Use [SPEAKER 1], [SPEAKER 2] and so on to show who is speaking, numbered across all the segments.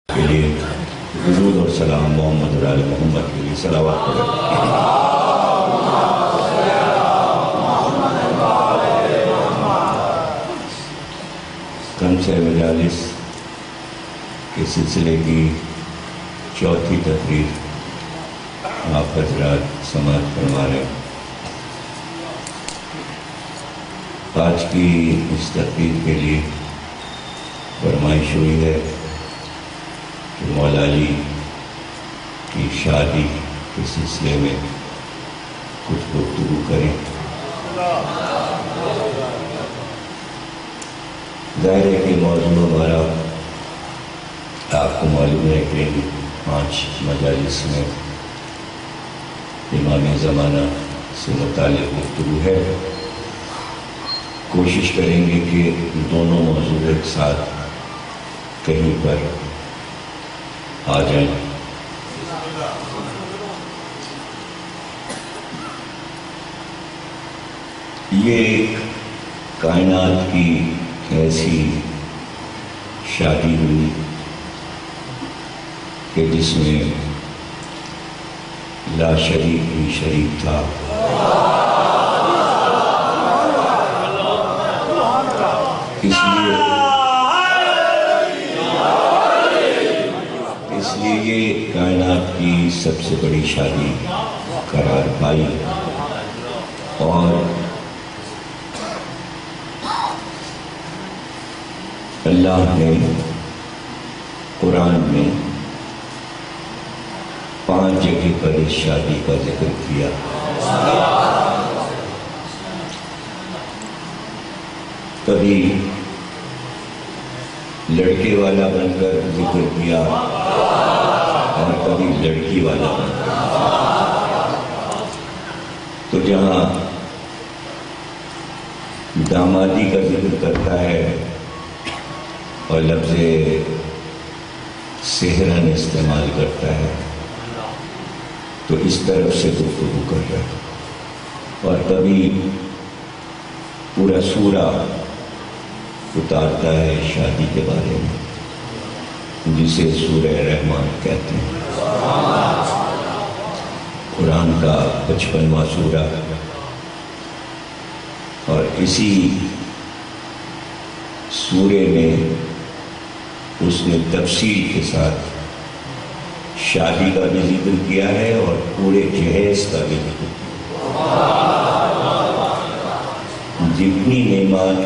[SPEAKER 1] کے لیے درود اور سلام محمد اور آل محمد کے لیے صلوات پڑھیں۔ کنز مجالس کے سلسلے کی چوتھی تقریر آپ حضرات سماعت فرما رہے ہیں۔ آج کی اس تقریر کے لیے فرمائش ہوئی ہے کہ مولا علی کی شادی کے سلسلے میں کچھ گفتگو کریں۔ ظاہر ہے کہ موضوع ہمارا آپ کو معلوم ہے کہ 5 مجالس میں امام زمانہ سے متعلق گفتگو ہے۔ کوشش کریں گے کہ دونوں موضوع ایک ساتھ کہیں پر آ جائیں۔ یہ ایک کائنات کی ایسی شادی ہوئی کہ جس میں لا شریک بھی شریک تھا، اس لیے یہ کائنات کی سب سے بڑی شادی قرار پائی۔ اور اللہ نے قرآن میں 5 جگہ پر اس شادی کا ذکر کیا۔ کبھی لڑکے والا بن کر ذکر کیا اور کبھی لڑکی والا بن کر۔ تو جہاں دامادی کا ذکر کرتا ہے اور لفظ صہرن استعمال کرتا ہے تو اس طرف سے گفتگو کر رہا ہے، اور کبھی پورا سورہ اتارتا ہے شادی کے بارے میں، جسے سورہ رحمان کہتے ہیں۔ قرآن کا 55واں سورہ، اور اسی سورے میں اس نے تفصیل کے ساتھ شادی کا بھی ذکر کیا ہے اور پورے جہیز کا بھی ذکر کیا۔ جتنی نعمات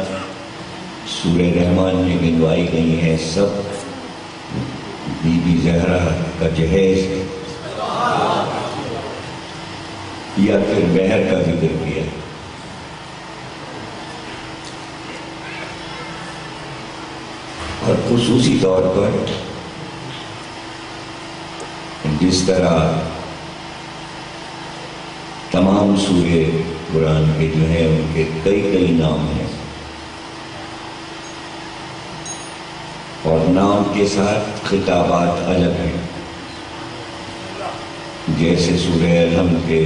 [SPEAKER 1] سورہ رحمان میں گنوائی گئی ہیں سب بی بی زہرا کا جہیز ہے، یا پھر مہر کا ذکر کیا۔ اور خصوصی طور پر جس طرح تمام سورے قرآن کے جو ہیں ان کے کئی نام ہیں، اور نام کے ساتھ خطابات الگ ہیں۔ جیسے سورہ الحمد کے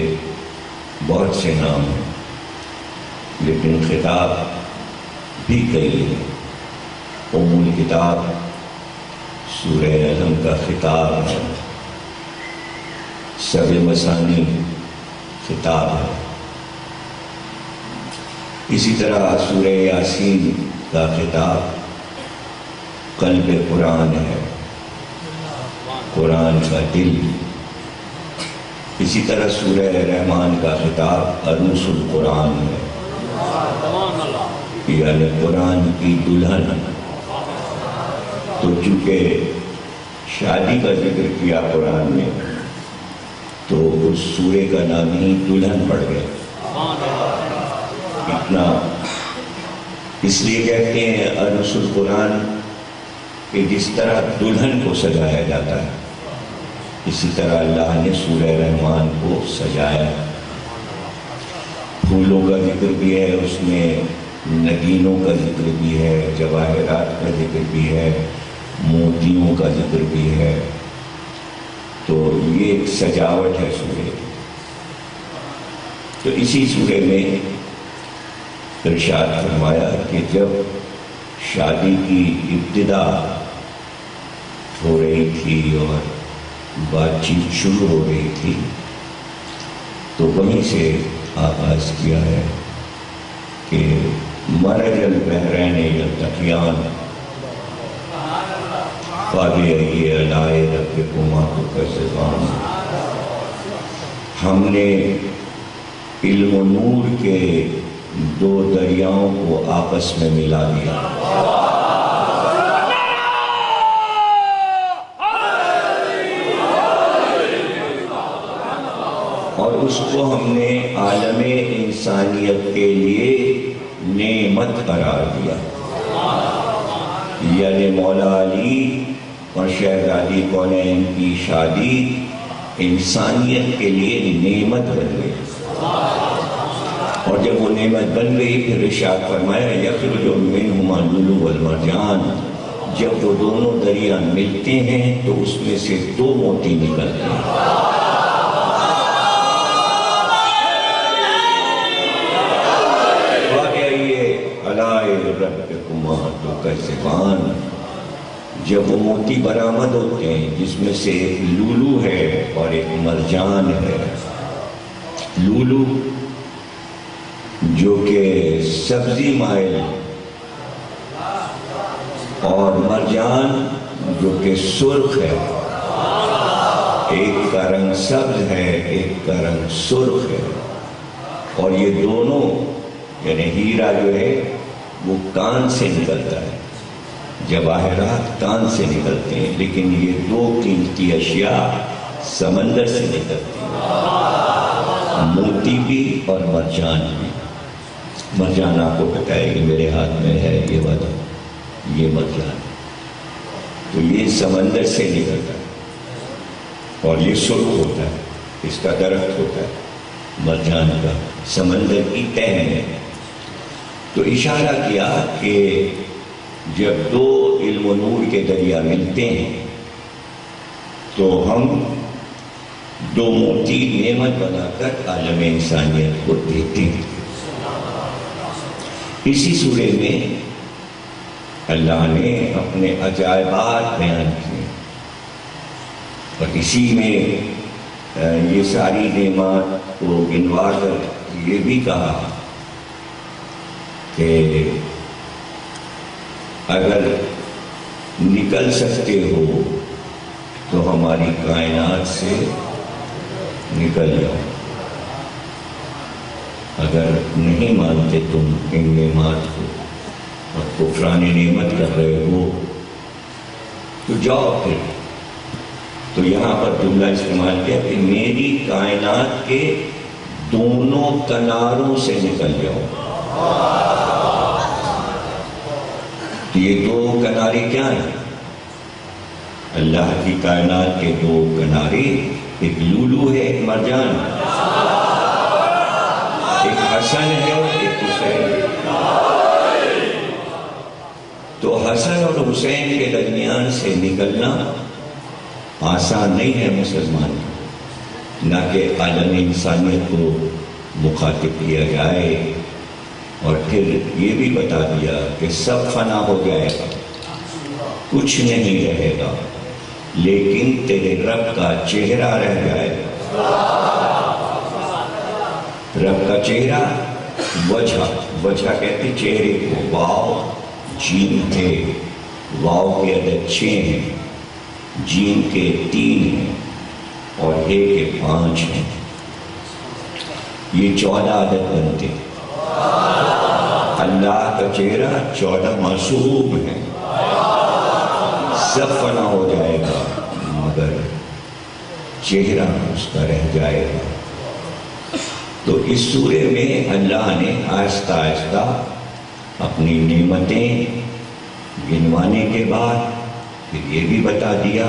[SPEAKER 1] بہت سے نام ہیں لیکن خطاب بھی کئی ہیں۔ ام الکتاب سورہ الحمد کا خطاب ہے، سبع مثانی خطاب ہے۔ اسی طرح سورہ یاسین کا خطاب قلب قرآن ہے، قرآن کا دل۔ اسی طرح سورہ رحمان کا خطاب عروس القرآن ہے، یعنی قرآن کی دلہن۔ تو چونکہ شادی کا ذکر کیا قرآن میں تو اس سورے کا نام ہی دلہن پڑ گیا۔ اتنا اس لیے کہتے ہیں عروس القرآن کہ جس طرح دلہن کو سجایا جاتا ہے اسی طرح اللہ نے سورہ رحمان کو سجایا۔ پھولوں کا ذکر بھی ہے اس میں، نگینوں کا ذکر بھی ہے، جواہرات کا ذکر بھی ہے، موتیوں کا ذکر بھی ہے۔ تو یہ ایک سجاوٹ ہے سورے کی۔ تو اسی سورے میں ارشاد فرمایا کہ جب شادی کی ابتدا ہو رہی تھی اور بات چیت شروع ہو رہی تھی، تو وہیں سے آغاز کیا ہے کہ مرج البحرین یلتقیان فبأی آلاء ربکما تکذبان۔ ہم نے علم و نور کے دو دریاؤں کو آپس میں ملا دیا، اور اس کو ہم نے عالم انسانیت کے لیے نعمت قرار دیا، یعنی مولا علی اور شہزادی کونین کی شادی انسانیت کے لیے نعمت بن گئی، اور جب وہ نعمت بن گئی پھر ارشاد فرمایا یخرج منہما اللؤلؤ والمرجان، جب وہ دونوں دریا ملتے ہیں تو اس میں سے دو موتی نکلتے ہیں۔ ربکما تکذبان، جب وہ موتی برآمد ہوتے ہیں جس میں سے ایک لولو ہے اور ایک مرجان ہے، لولو جو کہ سبزی مائل اور مرجان جو کہ سرخ ہے، ایک کا رنگ سبز ہے ایک کا رنگ سرخ ہے، اور یہ دونوں یعنی ہیرا جو ہے وہ کان سے نکلتا ہے، جواہرات کان سے نکلتے ہیں، لیکن یہ دو قیمتی اشیاء سمندر سے نکلتی ہیں، موتی بھی اور مرجان بھی۔ مرجان آپ کو پتہ ہے کہ میرے ہاتھ میں ہے یہ والا، یہ مرجان، تو یہ سمندر سے نکلتا ہے اور یہ سرخ ہوتا ہے، اس کا درخت ہوتا ہے مرجان کا، سمندر کی تہ میں۔ تو اشارہ کیا کہ جب دو علم و نور کے دریا ملتے ہیں تو ہم دو موتی نعمت بنا کر عالم انسانیت کو دیتے ہیں۔ اسی سورے میں اللہ نے اپنے عجائبات بیان کیے، اور اسی میں یہ ساری نعمات کو گنوا کر یہ بھی کہا کہ اگر نکل سکتے ہو تو ہماری کائنات سے نکل جاؤ، اگر نہیں مانتے تم ان نعمات کو اور کفران نعمت کر رہے ہو تو جاؤ پھر۔ تو یہاں پر جملہ استعمال کیا کہ میری کائنات کے دونوں کناروں سے نکل جاؤ۔ یہ دو کنارے کیا ہیں؟ اللہ کی کائنات کے دو کنارے، ایک لولو ہے ایک مرجان، ایک حسن ہے ایک حسین۔ تو حسن اور حسین کے درمیان سے نکلنا آسان نہیں ہے مسلمان، نہ کہ عالم انسانیت کو مخاطب کیا جائے، اور پھر یہ بھی بتا دیا کہ سب فنا ہو جائے گا، کچھ نہیں رہے گا، لیکن تیرے رب کا چہرہ رہ جائے گا۔ رب کا چہرہ، وجہ کہتے چہرے کو، واو جیم ہے، واو کے عدد 6 ہیں، جیم کے 3 ہیں اور اے کے 5 ہیں، یہ 14 عدد بنتے ہیں۔ اللہ کا چہرہ 14 معصوم ہے، سب فنا ہو جائے گا مگر چہرہ اس کا رہ جائے گا۔ تو اس سورے میں اللہ نے آہستہ آہستہ اپنی نعمتیں گنوانے کے بعد پھر یہ بھی بتا دیا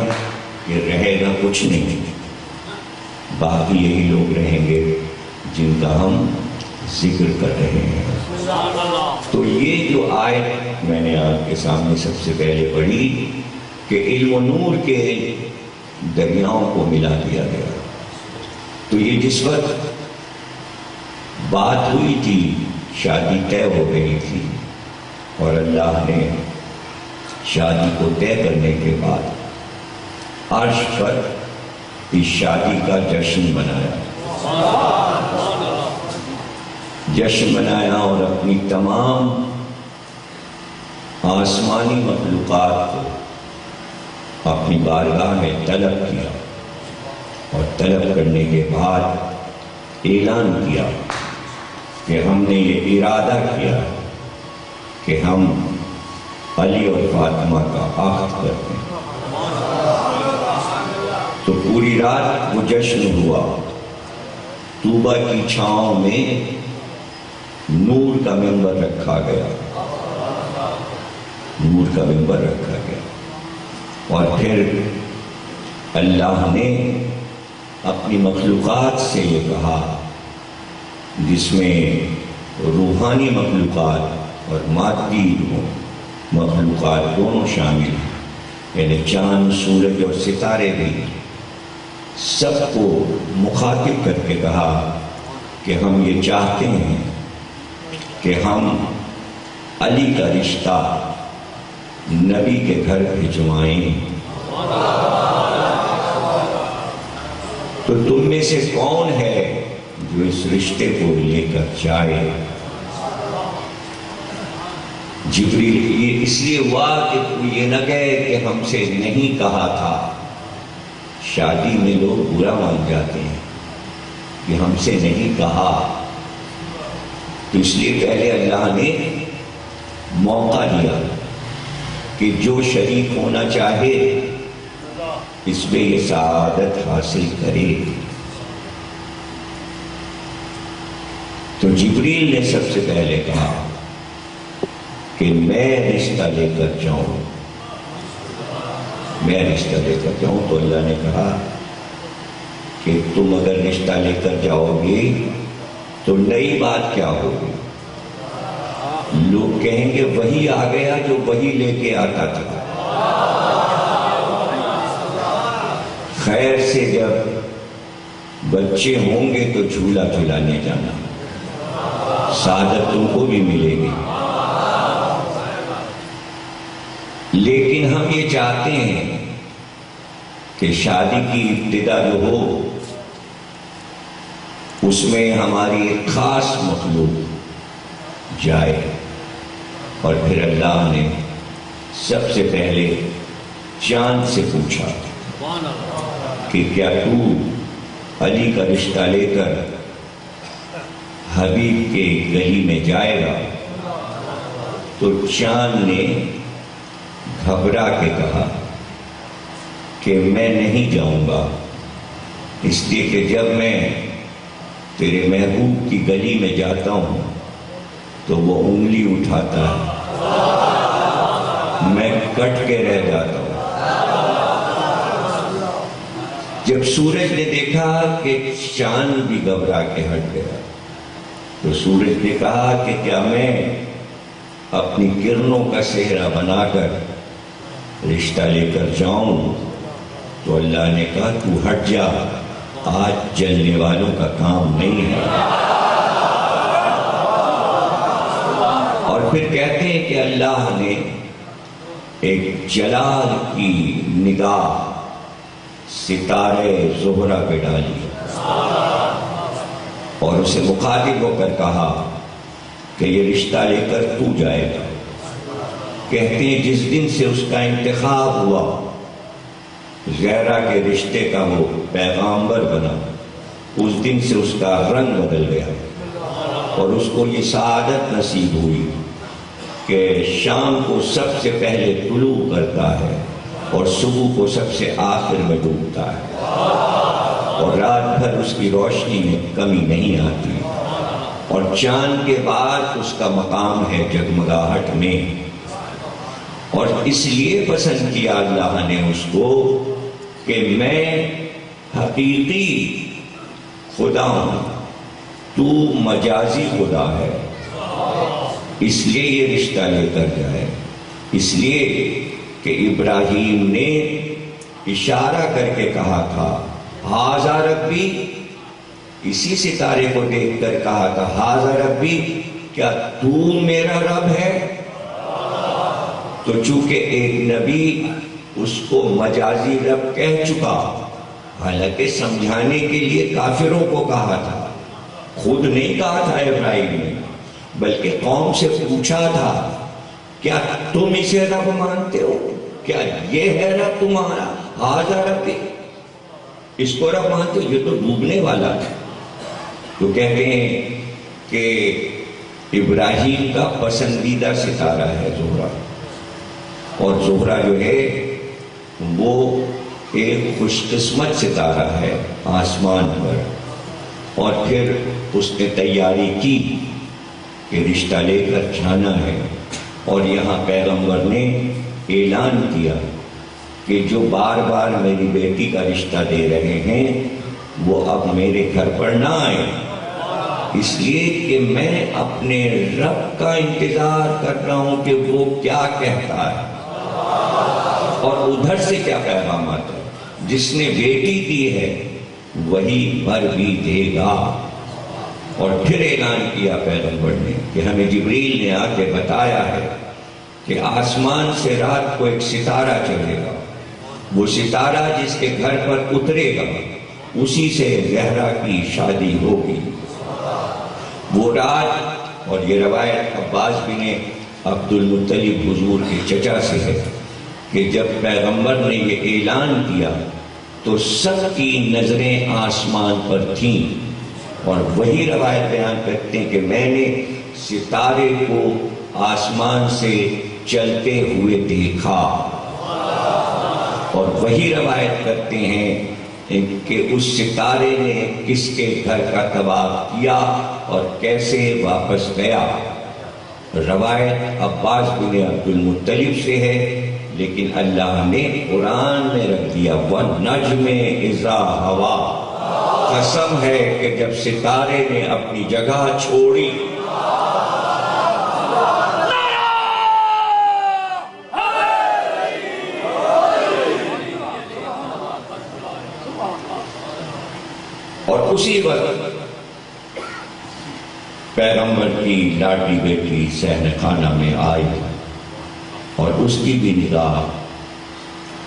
[SPEAKER 1] کہ رہے گا کچھ نہیں، باقی یہی لوگ رہیں گے جن کا ہم ذکر کر رہے ہیں۔ تو یہ جو آیت میں نے آپ کے سامنے سب سے پہلے پڑھی کہ علم و نور کے دریاؤں کو ملا دیا گیا، تو یہ جس وقت بات ہوئی تھی، شادی طے ہو گئی تھی، اور اللہ نے شادی کو طے کرنے کے بعد عرش پر اس شادی کا جشن منایا، جشن منایا اور اپنی تمام آسمانی مخلوقات کو اپنی بارگاہ میں طلب کیا، اور طلب کرنے کے بعد اعلان کیا کہ ہم نے یہ ارادہ کیا کہ ہم علی اور فاطمہ کا عہد کرتے ہیں۔ تو پوری رات وہ جشن ہوا، طوبہ کی چھاؤں میں نور کا منبر رکھا گیا، نور کا منبر رکھا گیا، اور پھر اللہ نے اپنی مخلوقات سے یہ کہا، جس میں روحانی مخلوقات اور مادی مخلوقات دونوں شامل ہیں، یعنی چاند، سورج اور ستارے بھی، سب کو مخاطب کر کے کہا کہ ہم یہ چاہتے ہیں کہ ہم علی کا رشتہ نبی کے گھر بھجوائیں۔ تو تم میں سے کون ہے جو اس رشتے کو لے کر جائے؟ جبریل یہ اس لیے ہوا کہ تو یہ نہ کہے کہ ہم سے نہیں کہا تھا۔ شادی میں لوگ برا مان جاتے ہیں کہ ہم سے نہیں کہا، تو اس لیے پہلے اللہ نے موقع دیا کہ جو شریک ہونا چاہے اس میں یہ سعادت حاصل کرے۔ تو جبریل نے سب سے پہلے کہا کہ میں رشتہ لے کر جاؤں، میں رشتہ لے کر جاؤں۔ تو اللہ نے کہا کہ تم اگر رشتہ لے کر جاؤ گے تو نئی بات کیا ہوگی؟ لوگ کہیں گے وہی آ گیا جو وہی لے کے آتا تھا۔ خیر سے جب بچے ہوں گے تو جھولا جھلانے جانا، سعادت تم کو بھی ملے گی۔ لیکن ہم یہ چاہتے ہیں کہ شادی کی ابتدا جو ہو اس میں ہماری ایک خاص مخلوق جائے۔ اور پھر اللہ نے سب سے پہلے چاند سے پوچھا کہ کیا تو علی کا رشتہ لے کر حبیب کے گلی میں جائے گا؟ تو چاند نے گھبرا کے کہا کہ میں نہیں جاؤں گا، اس لیے کہ جب میں تیرے محبوب کی گلی میں جاتا ہوں تو وہ انگلی اٹھاتا ہے، میں کٹ کے رہ جاتا ہوں۔ جب سورج نے دیکھا کہ چاند بھی گھبرا کے ہٹ گیا تو سورج نے کہا کہ کیا میں اپنی کرنوں کا صحرا بنا کر رشتہ لے کر جاؤں؟ تو اللہ نے کہا تو ہٹ جا، آج جلنے والوں کا کام نہیں ہے۔ اور پھر کہتے ہیں کہ اللہ نے ایک جلال کی نگاہ ستارے زہرہ پہ ڈالی اور اسے مخاطب ہو کر کہا کہ یہ رشتہ لے کر تو جائے گا۔ کہتے ہیں جس دن سے اس کا انتخاب ہوا، زہرا کے رشتے کا وہ پیغامبر بنا، اس دن سے اس کا رنگ بدل گیا اور اس کو یہ سعادت نصیب ہوئی کہ شام کو سب سے پہلے طلوع کرتا ہے اور صبح کو سب سے آخر میں ڈوبتا ہے، اور رات بھر اس کی روشنی میں کمی نہیں آتی، اور چاند کے بعد اس کا مقام ہے جگمگاہٹ میں۔ اور اس لیے پسند کیا اللہ نے اس کو کہ میں حقیقی خدا ہوں، تو مجازی خدا ہے، اس لیے یہ رشتہ لے کر جائے۔ اس لیے کہ ابراہیم نے اشارہ کر کے کہا تھا ھذا ربی، اسی ستارے کو دیکھ کر کہا تھا ھذا ربی، کیا تو میرا رب ہے؟ تو چونکہ ایک نبی اس کو مجازی رب کہہ چکا، حالانکہ سمجھانے کے لیے کافروں کو کہا تھا، خود نہیں کہا تھا ابراہیم نے، بلکہ قوم سے پوچھا تھا کیا تم اسے رب مانتے ہو؟ کیا یہ ہے رب تمہارا؟ ھذا ربی، اس کو رب مانتے ہو؟ یہ تو ڈوبنے والا ہے۔ تو کہتے ہیں کہ ابراہیم کا پسندیدہ ستارہ ہے زہرہ، اور زہرہ جو ہے وہ ایک خوش قسمت ستارہ ہے آسمان پر۔ اور پھر اس نے تیاری کی کہ رشتہ لے کر جانا ہے، اور یہاں پیغمبر نے اعلان کیا کہ جو بار بار میری بیٹی کا رشتہ دے رہے ہیں وہ اب میرے گھر پر نہ آئیں، اس لیے کہ میں اپنے رب کا انتظار کر رہا ہوں کہ وہ کیا کہتا ہے اور ادھر سے کیا پیغام آتا ہے۔ جس نے بیٹی دی ہے وہی بھر بھی دے گا۔ اور پھر اعلان کیا پیغمبر نے کہ ہمیں جبریل نے آ کے بتایا ہے کہ آسمان سے رات کو ایک ستارہ چلے گا، وہ ستارہ جس کے گھر پر اترے گا اسی سے زہرا کی شادی ہوگی۔ وہ رات، اور یہ روایت عباس بن عبد المطلب حضور کے چچا سے ہے، کہ جب پیغمبر نے یہ اعلان کیا تو سب کی نظریں آسمان پر تھیں، اور وہی روایت بیان کرتے ہیں کہ میں نے ستارے کو آسمان سے چلتے ہوئے دیکھا، اور وہی روایت کرتے ہیں کہ اس ستارے نے کس کے گھر کا طواف کیا اور کیسے واپس گیا۔ روایت عباس بن عبد المطلب سے ہے، لیکن اللہ نے قرآن میں رکھ دیا وَالنَّجْمِ إِذَا هَوَىٰ، قسم ہے کہ جب ستارے نے اپنی جگہ چھوڑی۔ اور اسی وقت پیغمبر کی لاڈلی بیٹی صحن خانہ میں آئی، اور اس کی بھی نگاہ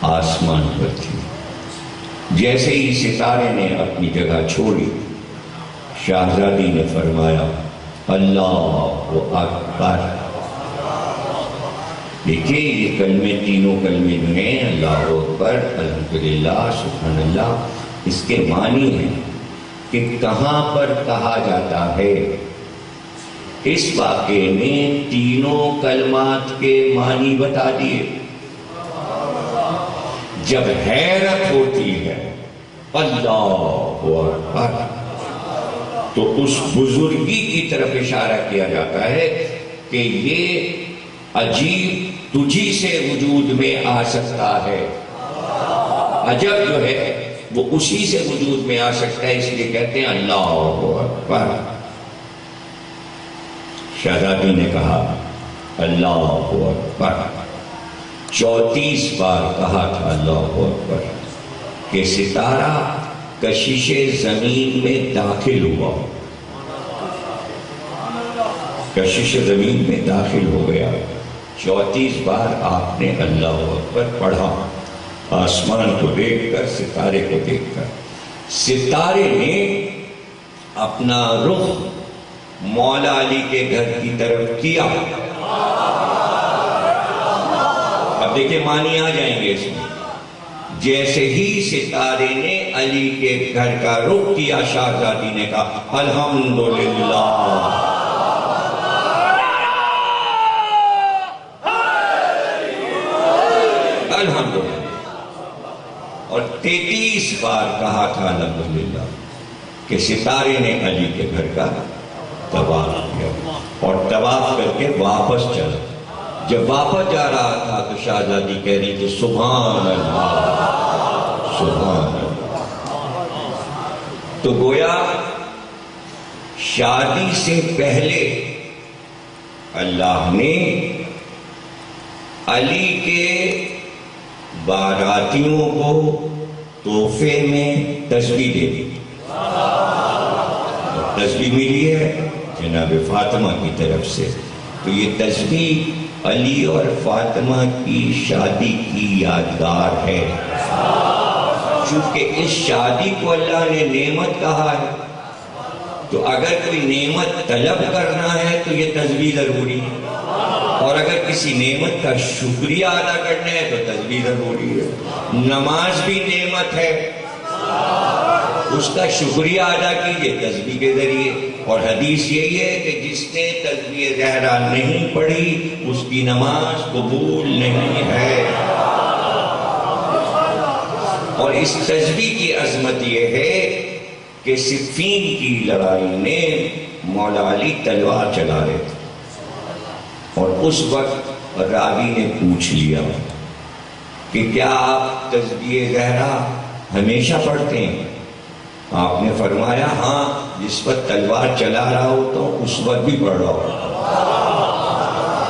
[SPEAKER 1] آسمان پر تھی۔ جیسے ہی ستارے نے اپنی جگہ چھوڑی، شہزادی نے فرمایا اللہ اکبر۔ دیکھیے یہ کلمے، تینوں کلمے جو ہیں، اللہ اکبر، الحمدللہ، سبحان اللہ، اس کے معنی ہیں کہ کہاں پر کہا جاتا ہے۔ اس واقعے نے تینوں کلمات کے معنی بتا دیے۔ جب حیرت ہوتی ہے اللہ اکبر تو اس بزرگی کی طرف اشارہ کیا جاتا ہے کہ یہ عجیب تجھی سے وجود میں آ سکتا ہے۔ عجب جو ہے وہ اسی سے وجود میں آ سکتا ہے، اس لیے کہتے ہیں اللہ اکبر۔ شہزادی نے کہا اللہ اکبر، 34 بار کہا تھا اللہ اکبر کہ ستارہ کشش زمین میں داخل ہوا، کشش زمین میں داخل ہو گیا۔ 34 بار آپ نے اللہ اکبر پڑھا، آسمان کو دیکھ کر، ستارے کو دیکھ کر۔ ستارے نے اپنا رخ مولا علی کے گھر کی طرف کیا۔ اب دیکھیں معنی آ جائیں گے اس میں۔ جیسے ہی ستارے نے علی کے گھر کا رخ کیا، شہزادی نے کہا الحمدللہ، الحمدللہ، اور 33 بار کہا تھا الحمدللہ کہ ستارے نے علی کے گھر کا طواف کیا، اور طواف کر کے واپس چلا۔ جب واپس جا رہا تھا تو شہزادی کہہ رہی تھی سبحان اللہ، سبحان اللہ۔ تو گویا شادی سے پہلے اللہ نے علی کے باراتیوں کو تحفے میں تسبیح دے دی۔ تسبیح ملی ہے جناب فاطمہ کی طرف سے، تو یہ تسبیح علی اور فاطمہ کی شادی کی یادگار ہے، چونکہ اس شادی کو اللہ نے نعمت کہا ہے، تو اگر کوئی نعمت طلب کرنا ہے تو یہ تسبیح ضروری ہے، اور اگر کسی نعمت کا شکریہ ادا کرنا ہے تو تسبیح ضروری ہے۔ نماز بھی نعمت ہے، اس کا شکریہ ادا کیجئے تسبیح کے ذریعے، اور حدیث یہی ہے کہ جس نے تسبیح زہرا نہیں پڑھی اس کی نماز قبول نہیں ہے۔ اور اس تسبیح کی عظمت یہ ہے کہ صفین کی لڑائی میں مولا علی تلوار چلا رہے تھے، اور اس وقت راوی نے پوچھ لیا کہ کیا آپ تسبیح زہرا ہمیشہ پڑھتے ہیں؟ آپ نے فرمایا ہاں، جس وقت تلوار چلا رہا ہو تو اس وقت بھی پڑھ رہا ہو،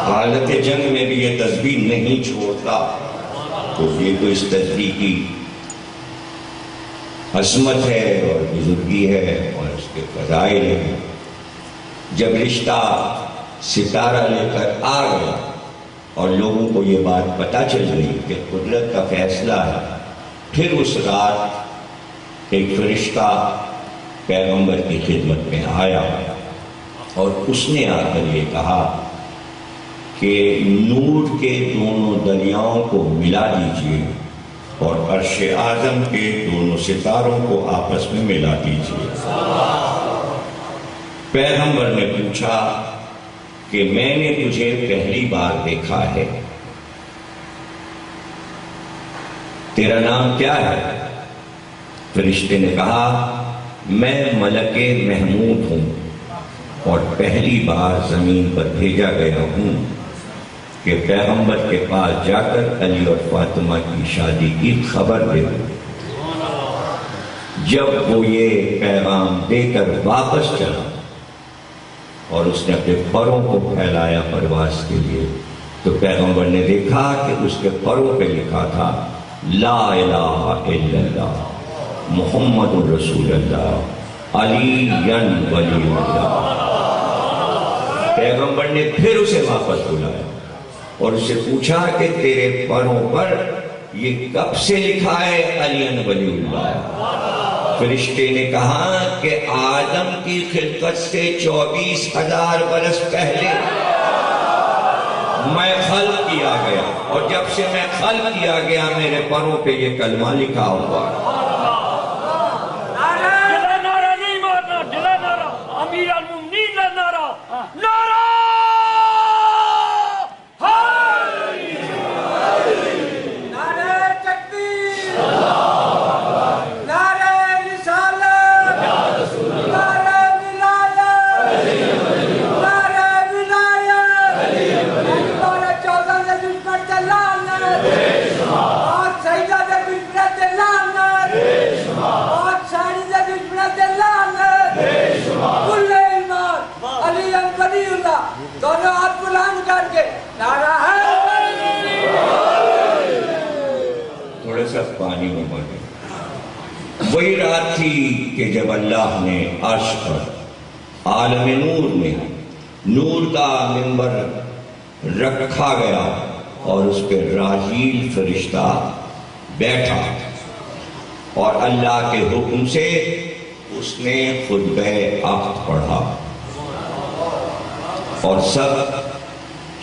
[SPEAKER 1] حالت جنگ میں بھی یہ تسبیح نہیں چھوڑتا۔ تو یہ تو اس تسبیح کی عظمت ہے اور بزرگی ہے اور اس کے فضائل ہیں۔ جب رشتہ ستارہ لے کر آ گیا اور لوگوں کو یہ بات پتہ چل گئی کہ قدرت کا فیصلہ ہے، پھر اس رات ایک فرشتہ پیغمبر کی خدمت میں آیا اور اس نے آ کر یہ کہا کہ نور کے دونوں دریاؤں کو ملا دیجئے اور عرش اعظم کے دونوں ستاروں کو آپس میں ملا دیجئے۔ پیغمبر نے پوچھا کہ میں نے تجھے پہلی بار دیکھا ہے، تیرا نام کیا ہے؟ فرشتے نے کہا میں ملک محمود ہوں اور پہلی بار زمین پر بھیجا گیا ہوں کہ پیغمبر کے پاس جا کر علی اور فاطمہ کی شادی کی خبر دے دوں۔ جب وہ یہ پیغام دے کر واپس چلا اور اس نے اپنے پروں کو پھیلایا پرواز کے لیے، تو پیغمبر نے دیکھا کہ اس کے پروں پہ لکھا تھا لا الہ الا اللہ محمد رسول اللہ علی ولی اللہ۔ پیغمبر نے پھر اسے واپس بلایا اور اسے پوچھا کہ تیرے پروں پر یہ کب سے لکھا ہے علی ولی اللہ؟ فرشتے نے کہا کہ آدم کی خلقت سے 24,000 برس پہلے میں خلق کیا گیا، اور جب سے میں خلق کیا گیا میرے پروں پہ یہ کلمہ لکھا ہوا ہے۔
[SPEAKER 2] امیر المومنین کا نعرہ، نعرہ دونوں ہاتھ بلند کر کے نعرہ ہے۔
[SPEAKER 1] تھوڑا سا پانی میں بنے۔ وہی رات تھی کہ جب اللہ نے عرش پر عالم نور میں نور کا منبر رکھا گیا اور اس پہ راجیل فرشتہ بیٹھا، اور اللہ کے حکم سے اس نے خطبہ عقد پڑھا اور سب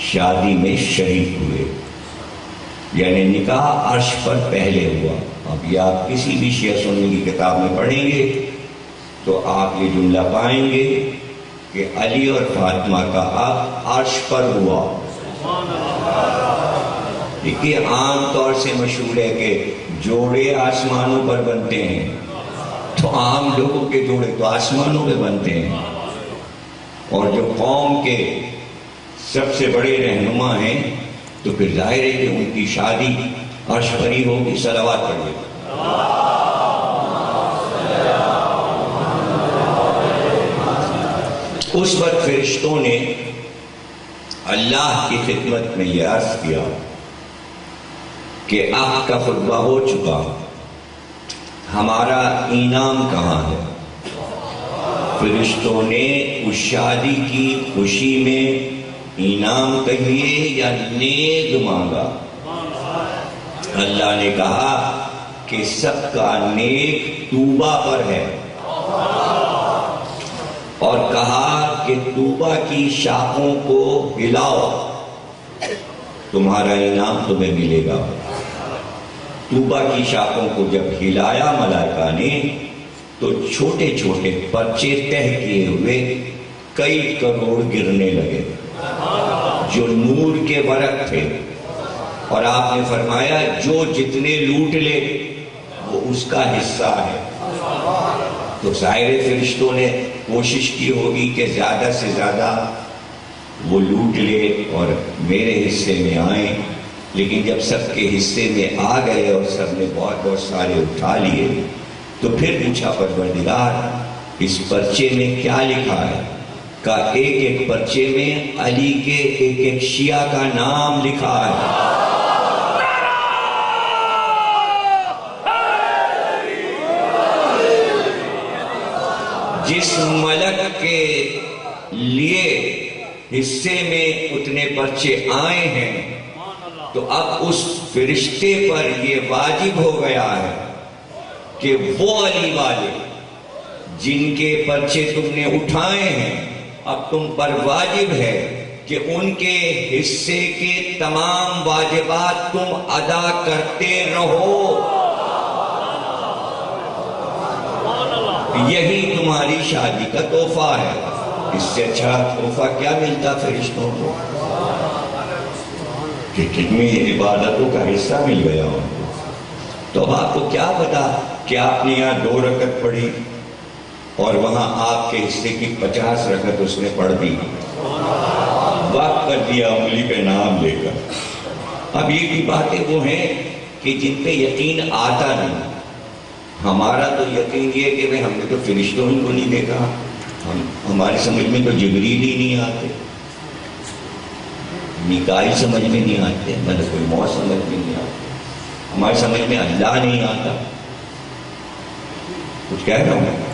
[SPEAKER 1] شادی میں شریک ہوئے، یعنی نکاح عرش پر پہلے ہوا۔ اب یہ آپ کسی بھی شیعہ سنی کی کتاب میں پڑھیں گے تو آپ یہ جملہ پائیں گے کہ علی اور فاطمہ کا عقد عرش پر ہوا۔ دیکھیے عام طور سے مشہور ہے کہ جوڑے آسمانوں پر بنتے ہیں، تو عام لوگوں کے جوڑے تو آسمانوں پہ بنتے ہیں، اور جو قوم کے سب سے بڑے رہنما ہیں تو پھر ظاہر ہے کہ ان کی شادی عرش پر ہی ہوگی۔ صلوات پڑھیے۔ اس وقت فرشتوں نے اللہ کی خدمت میں یہ عرض کیا کہ عقد کا خطبہ ہو چکا، ہمارا انعام کہاں ہے؟ فرشتوں نے اس شادی کی خوشی میں انعام کہیے یا نیک مانگا؟ اللہ نے کہا کہ سب کا نیک توبہ پر ہے، اور کہا کہ توبہ کی شاخوں کو ہلاؤ، تمہارا انعام تمہیں ملے گا۔ توبہ کی شاخوں کو جب ہلایا ملائکہ نے تو چھوٹے چھوٹے پرچے تہ کیے ہوئے کئی کروڑ گرنے لگے جو نور کے ورق تھے، اور آپ نے فرمایا جو جتنے لوٹ لے وہ اس کا حصہ ہے۔ تو ظاہر فرشتوں نے کوشش کی ہوگی کہ زیادہ سے زیادہ وہ لوٹ لے اور میرے حصے میں آئیں، لیکن جب سب کے حصے میں آ گئے اور سب نے بہت بہت سارے اٹھا لیے تو پھر پوچھا پروردگار اس پرچے میں کیا لکھا ہے؟ کہا ایک ایک پرچے میں علی کے ایک ایک شیعہ کا نام لکھا ہے۔ جس ملک کے لیے حصے میں اتنے پرچے آئے ہیں تو اب اس فرشتے پر یہ واجب ہو گیا ہے کہ وہ علی والے جن کے پرچے تم نے اٹھائے ہیں اب تم پر واجب ہے کہ ان کے حصے کے تمام واجبات تم ادا کرتے رہو۔ یہی تمہاری شادی کا تحفہ ہے۔ اس سے اچھا تحفہ کیا ملتا فرشتوں کو کہ کتنی عبادتوں کا حصہ مل گیا ان کو۔ تو اب آپ کو کیا پتا کہ آپ نے یہاں 2 رکعت پڑھی اور وہاں آپ کے حصے کی 50 رکعت اس نے پڑھ دی، وقت کر دیا انگلی پہ نام لے کر۔ اب یہ بھی باتیں وہ ہیں کہ جن پہ یقین آتا نہیں۔ ہمارا تو یقین یہ کہ ہم نے تو فرشتوں ہی کو نہیں دیکھا، ہماری سمجھ میں تو جبریل ہی نہیں آتے، میکائیل سمجھ میں نہیں آتے، ملک الموت سمجھ میں نہیں آتے، ہماری سمجھ میں اللہ نہیں آتا۔ کچھ کہہ رہا ہوں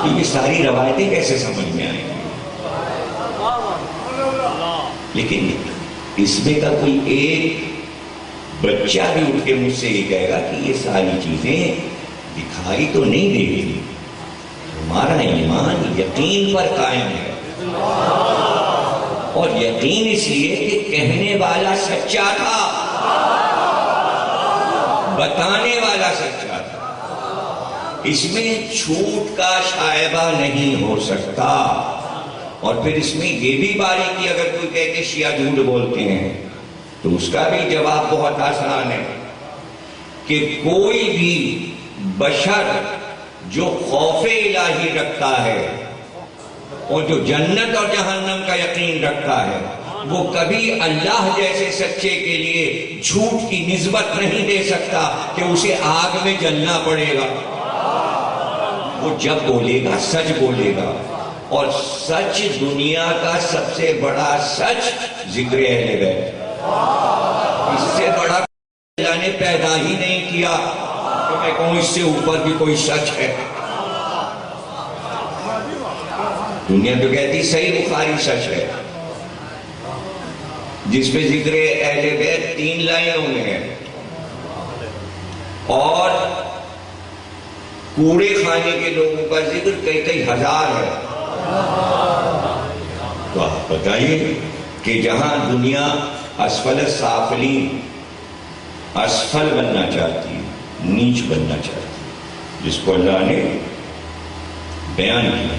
[SPEAKER 1] کہ یہ ساری روایتیں کیسے سمجھ میں آئیں گی؟ لیکن اس میں کا کوئی ایک بچہ بھی اٹھ کے مجھ سے یہ کہے گا کہ یہ ساری چیزیں دکھائی تو نہیں دے رہی، ہمارا ایمان یقین پر قائم ہے، اور یقین اس لیے کہ کہنے والا سچا تھا، بتانے والا سچا تھا، اس میں جھوٹ کا شائبہ نہیں ہو سکتا۔ اور پھر اس میں یہ بھی باریکی اگر کوئی کہے کہ شیعہ جھوٹ بولتے ہیں تو اس کا بھی جواب بہت آسان ہے کہ کوئی بھی بشر جو خوف الہی رکھتا ہے اور جو جنت اور جہنم کا یقین رکھتا ہے وہ کبھی اللہ جیسے سچے کے لیے جھوٹ کی نسبت نہیں دے سکتا کہ اسے آگ میں جلنا پڑے گا۔ وہ جب بولے گا سچ بولے گا، اور سچ دنیا کا سب سے بڑا سچ ذکر اہل بیت، اس سے بڑا اللہ نے پیدا ہی نہیں کیا کہ میں کہوں اس سے اوپر بھی کوئی سچ ہے۔ دنیا تو کہتی صحیح بخاری سچ ہے، جس پہ ذکر اہل بیت 3 لائنوں میں ہے، اور کوڑے کھانے کے لوگوں کا ذکر کئی ہزار ہے۔ تو آپ بتائیے کہ جہاں دنیا اسفل السافلین، اسفل بننا چاہتی ہے، نیچ بننا چاہتی ہے، جس کو اللہ نے بیان کیا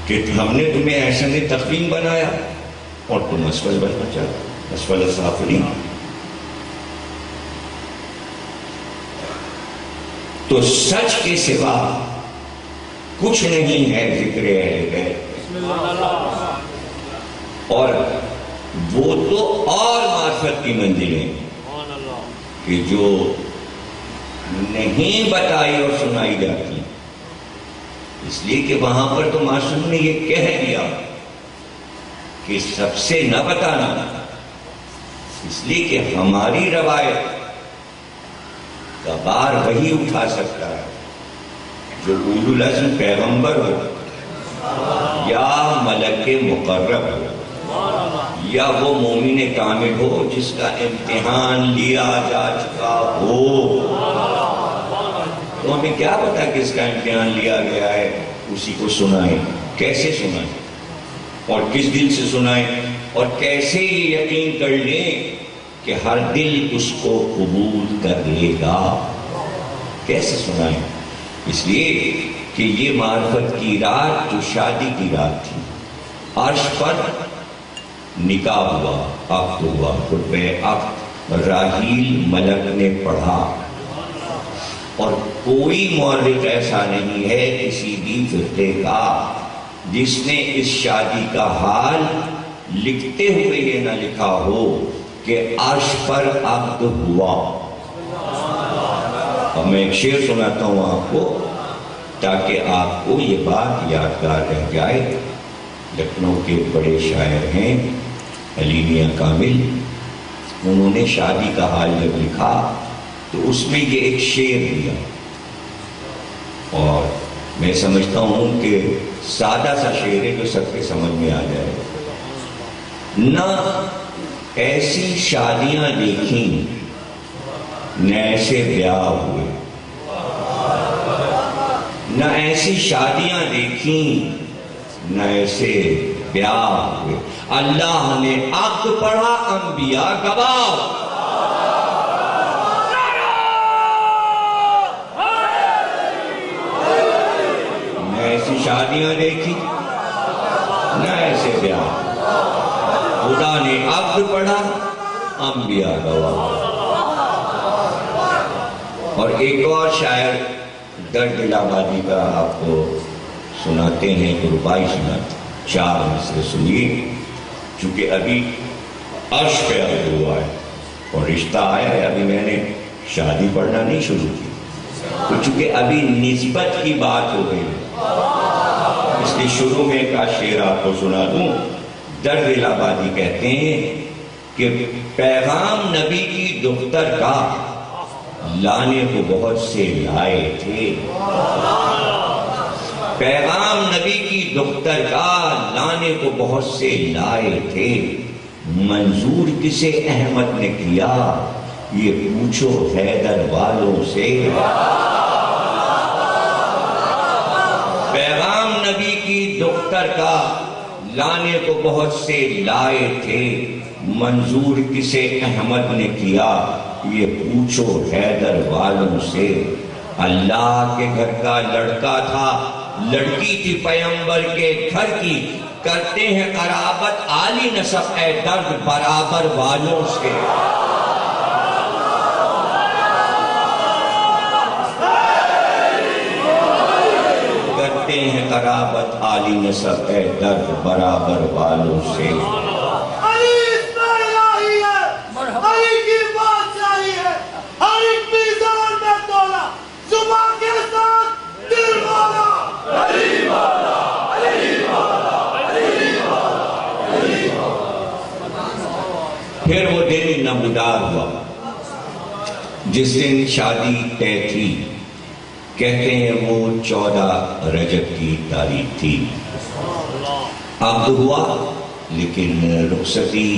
[SPEAKER 1] کہ ہم نے تمہیں احسن تقویم بنایا اور تم اسفل بننا چاہتے ہو، اسفل السافلین۔ تو سچ کے سوا کچھ نہیں ہے ذکر اہل بیت، اور وہ تو اور معرفت کی منزلیں کہ جو نہیں بتائی اور سنائی جاتی، اس لیے کہ وہاں پر تو معصوم نے یہ کہہ دیا کہ سب سے نہ بتانا، اس لیے کہ ہماری روایت کا بار وہی اٹھا سکتا ہے جو اولو العزم پیغمبر ہو یا ملک مقرب ہو۔ یا وہ مومن کامل ہو جس کا امتحان لیا جا چکا ہو. تو ہمیں کیا پتا کس کا امتحان لیا گیا ہے؟ اسی کو سنائیں. کیسے سنائیں اور کس دل سے سنائیں اور کیسے یہ یقین کر لیں کہ ہر دل اس کو قبول کر لے گا؟ کیسے سنائیں؟ اس لیے کہ یہ معرفت کی رات جو شادی کی رات تھی، عرش پر نکاح ہوا، عقد ہوا، خطبہ عقد راحیل ملک نے پڑھا. اور کوئی مورخ ایسا نہیں ہے کسی بھی فرقے کا جس نے اس شادی کا حال لکھتے ہوئے یہ نہ لکھا ہو کہ عرش پر عقد ہوا. اب میں ایک شعر سناتا ہوں آپ کو تاکہ آپ کو یہ بات یادگار رہ جائے. لکھنؤ کے بڑے شاعر ہیں علی میاں کامل، انہوں نے شادی کا حال جب لکھا تو اس میں یہ ایک شعر دیا، اور میں سمجھتا ہوں کہ سادہ سا شعر ہے جو سب کے سمجھ میں آ جائے. نہ ایسی شادیاں دیکھیں نہ ایسے بیاہ ہوئے، نہ ایسی شادیاں دیکھیں نہ ایسے بیاہ ہوئے. اللہ نے عقد پڑھا انبیاء گواہ. نہ ایسی شادیاں دیکھی نہ ایسے بیاہ، خدا نے عقد پڑھا انبیاء گواہ. اور ایک اور شاعر درد دل آبادی کا آپ کو سناتے ہیں، ایک ربائی سناتے ہیں، 4 مصرے سنیے. چونکہ ابھی عرش پہ عقد ہوا ہے اور رشتہ آیا ہے، ابھی میں نے شادی پڑھنا نہیں شروع کی، تو چونکہ ابھی نسبت کی بات ہو گئی اس لیے شروع میں کا شعر آپ کو سنا دوں. درد دل آبادی کہتے ہیں کہ پیغام نبی کی دختر کا لانے کو بہت سے لائے تھے. پیغام نبی کی دختر کا لانے کو بہت سے لائے تھے، منظور کسے احمد نے کیا یہ پوچھو حیدر والوں سے. پیغام نبی کی دختر کا لانے کو بہت سے لائے تھے، منظور کسے احمد نے کیا یہ پوچھو حیدر والوں سے. اللہ کے گھر کا لڑکا تھا، لڑکی تھی پیغمبر کے گھر کی، کرتے ہیں قرابت عالی نسب اے درد برابر والوں سے. کرتے ہیں قرابت عالی نسب اے درد برابر والوں سے. پھر وہ دن نمودار ہوا جس دن شادی طے تھی. کہتے ہیں وہ 14 رجب کی تاریخ تھی. عقد ہوا لیکن رخصتی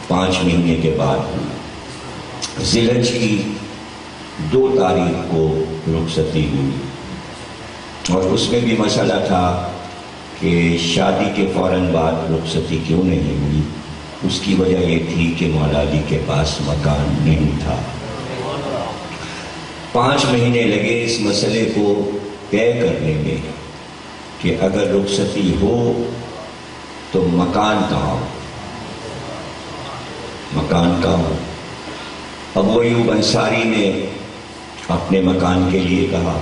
[SPEAKER 1] 5 مہینے کے بعد ہوئی. ذی الحجہ کی 2 تاریخ کو رخصتی ہوئی، اور اس میں بھی مسئلہ تھا کہ شادی کے فوراً بعد رخصتی کیوں نہیں ہوئی. اس کی وجہ یہ تھی کہ مولا علی کے پاس مکان نہیں تھا. 5 مہینے لگے اس مسئلے کو طے کرنے میں کہ اگر رخصتی ہو تو مکان کہاں ہو، مکان کہاں ہو. ابو ایوب انصاری نے اپنے مکان کے لیے کہا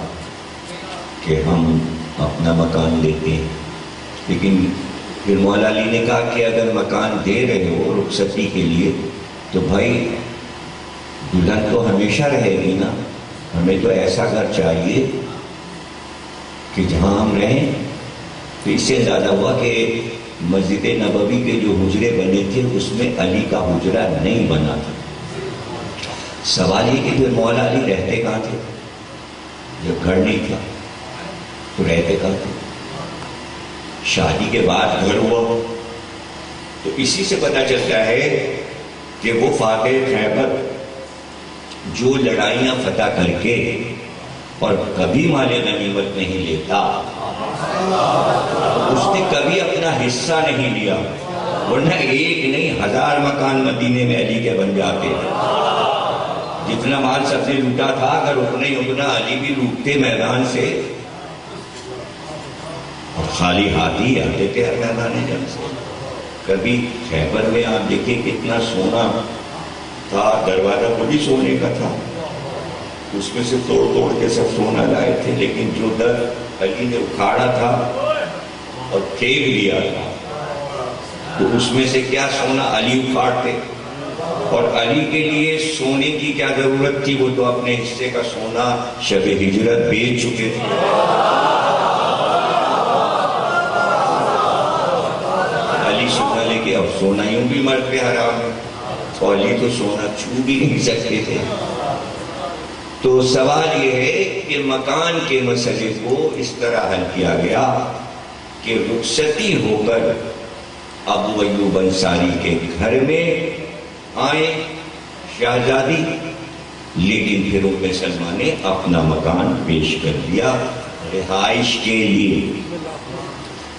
[SPEAKER 1] کہ ہم اپنا مکان لیتے ہیں، لیکن پھر مولا علی نے کہا کہ اگر مکان دے رہے ہو رخصتی کے لیے تو بھائی دلہن تو ہمیشہ رہے گی نا، ہمیں تو ایسا گھر چاہیے کہ جہاں ہم رہیں. تو اس سے زیادہ ہوا کہ مسجد نبوی کے جو حجرے بنے تھے اس میں علی کا حجرہ نہیں بنا تھا. سوال یہ کہ پھر مولا علی رہتے کہاں تھے جب گھر نہیں تھا؟ تو رہتے کہاں تھے؟ شادی کے بعد گھر ہوا تو اسی سے پتہ چلتا ہے کہ وہ فاتح خیبر جو لڑائیاں فتح کر کے اور کبھی مال غنیمت نہیں لیتا، اس نے کبھی اپنا حصہ نہیں لیا، ورنہ ایک نہیں 1000 مکان مدینے میں علی کے بن جاتے۔ جتنا مال سب نے لوٹا تھا، اگر اتنا ہی اتنا علی بھی لوٹتے میدان سے، اور خالی ہاتھی آتے تھے ہر میدان جنگ سے۔ کبھی خیبر میں آپ دیکھیں کتنا سونا تھا، دروازہ وہ بھی سونے کا تھا، اس میں سے توڑ توڑ کے سب سونا لائے تھے، لیکن جو در علی نے اکھاڑا تھا اور پھینک دیا تھا، تو اس میں سے کیا سونا علی اکھاڑتے، اور علی کے لیے سونے کی کیا ضرورت تھی، وہ تو اپنے حصے کا سونا شب ہجرت بیچ چکے تھے۔ علی سنا لے کے اب سونا یوں بھی مرد پہ حرام ہے، اور علی تو سونا چھو بھی نہیں سکتے تھے۔ تو سوال یہ ہے کہ مکان کے مسئلے کو اس طرح حل کیا گیا کہ رخصتی ہو کر ابو ایوب انصاری کے گھر میں آئے شہزادی، لیکن پھر ام سلمہ نے اپنا مکان پیش کر دیا رہائش کے لیے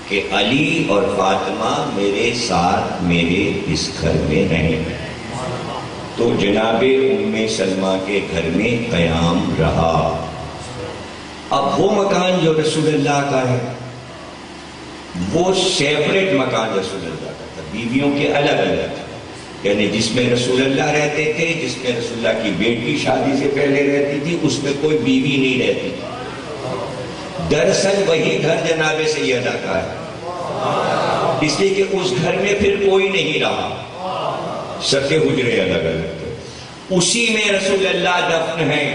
[SPEAKER 1] کہ علی اور فاطمہ میرے ساتھ میرے اس گھر میں رہیں۔ تو جناب ام سلمہ کے گھر میں قیام رہا۔ اب وہ مکان جو رسول اللہ کا ہے وہ سیپریٹ مکان رسول اللہ کا تھا، بیویوں کے الگ الگ تھا، یعنی جس میں رسول اللہ رہتے تھے، جس میں رسول اللہ کی بیٹی شادی سے پہلے رہتی تھی، اس میں کوئی بیوی نہیں رہتی تھی۔ دراصل وہی گھر جناب سیدہ کا ہے، اس لیے کہ اس گھر میں پھر کوئی نہیں رہا، سب کے حجرے الگ الگ تھے، اسی میں رسول اللہ دفن ہیں۔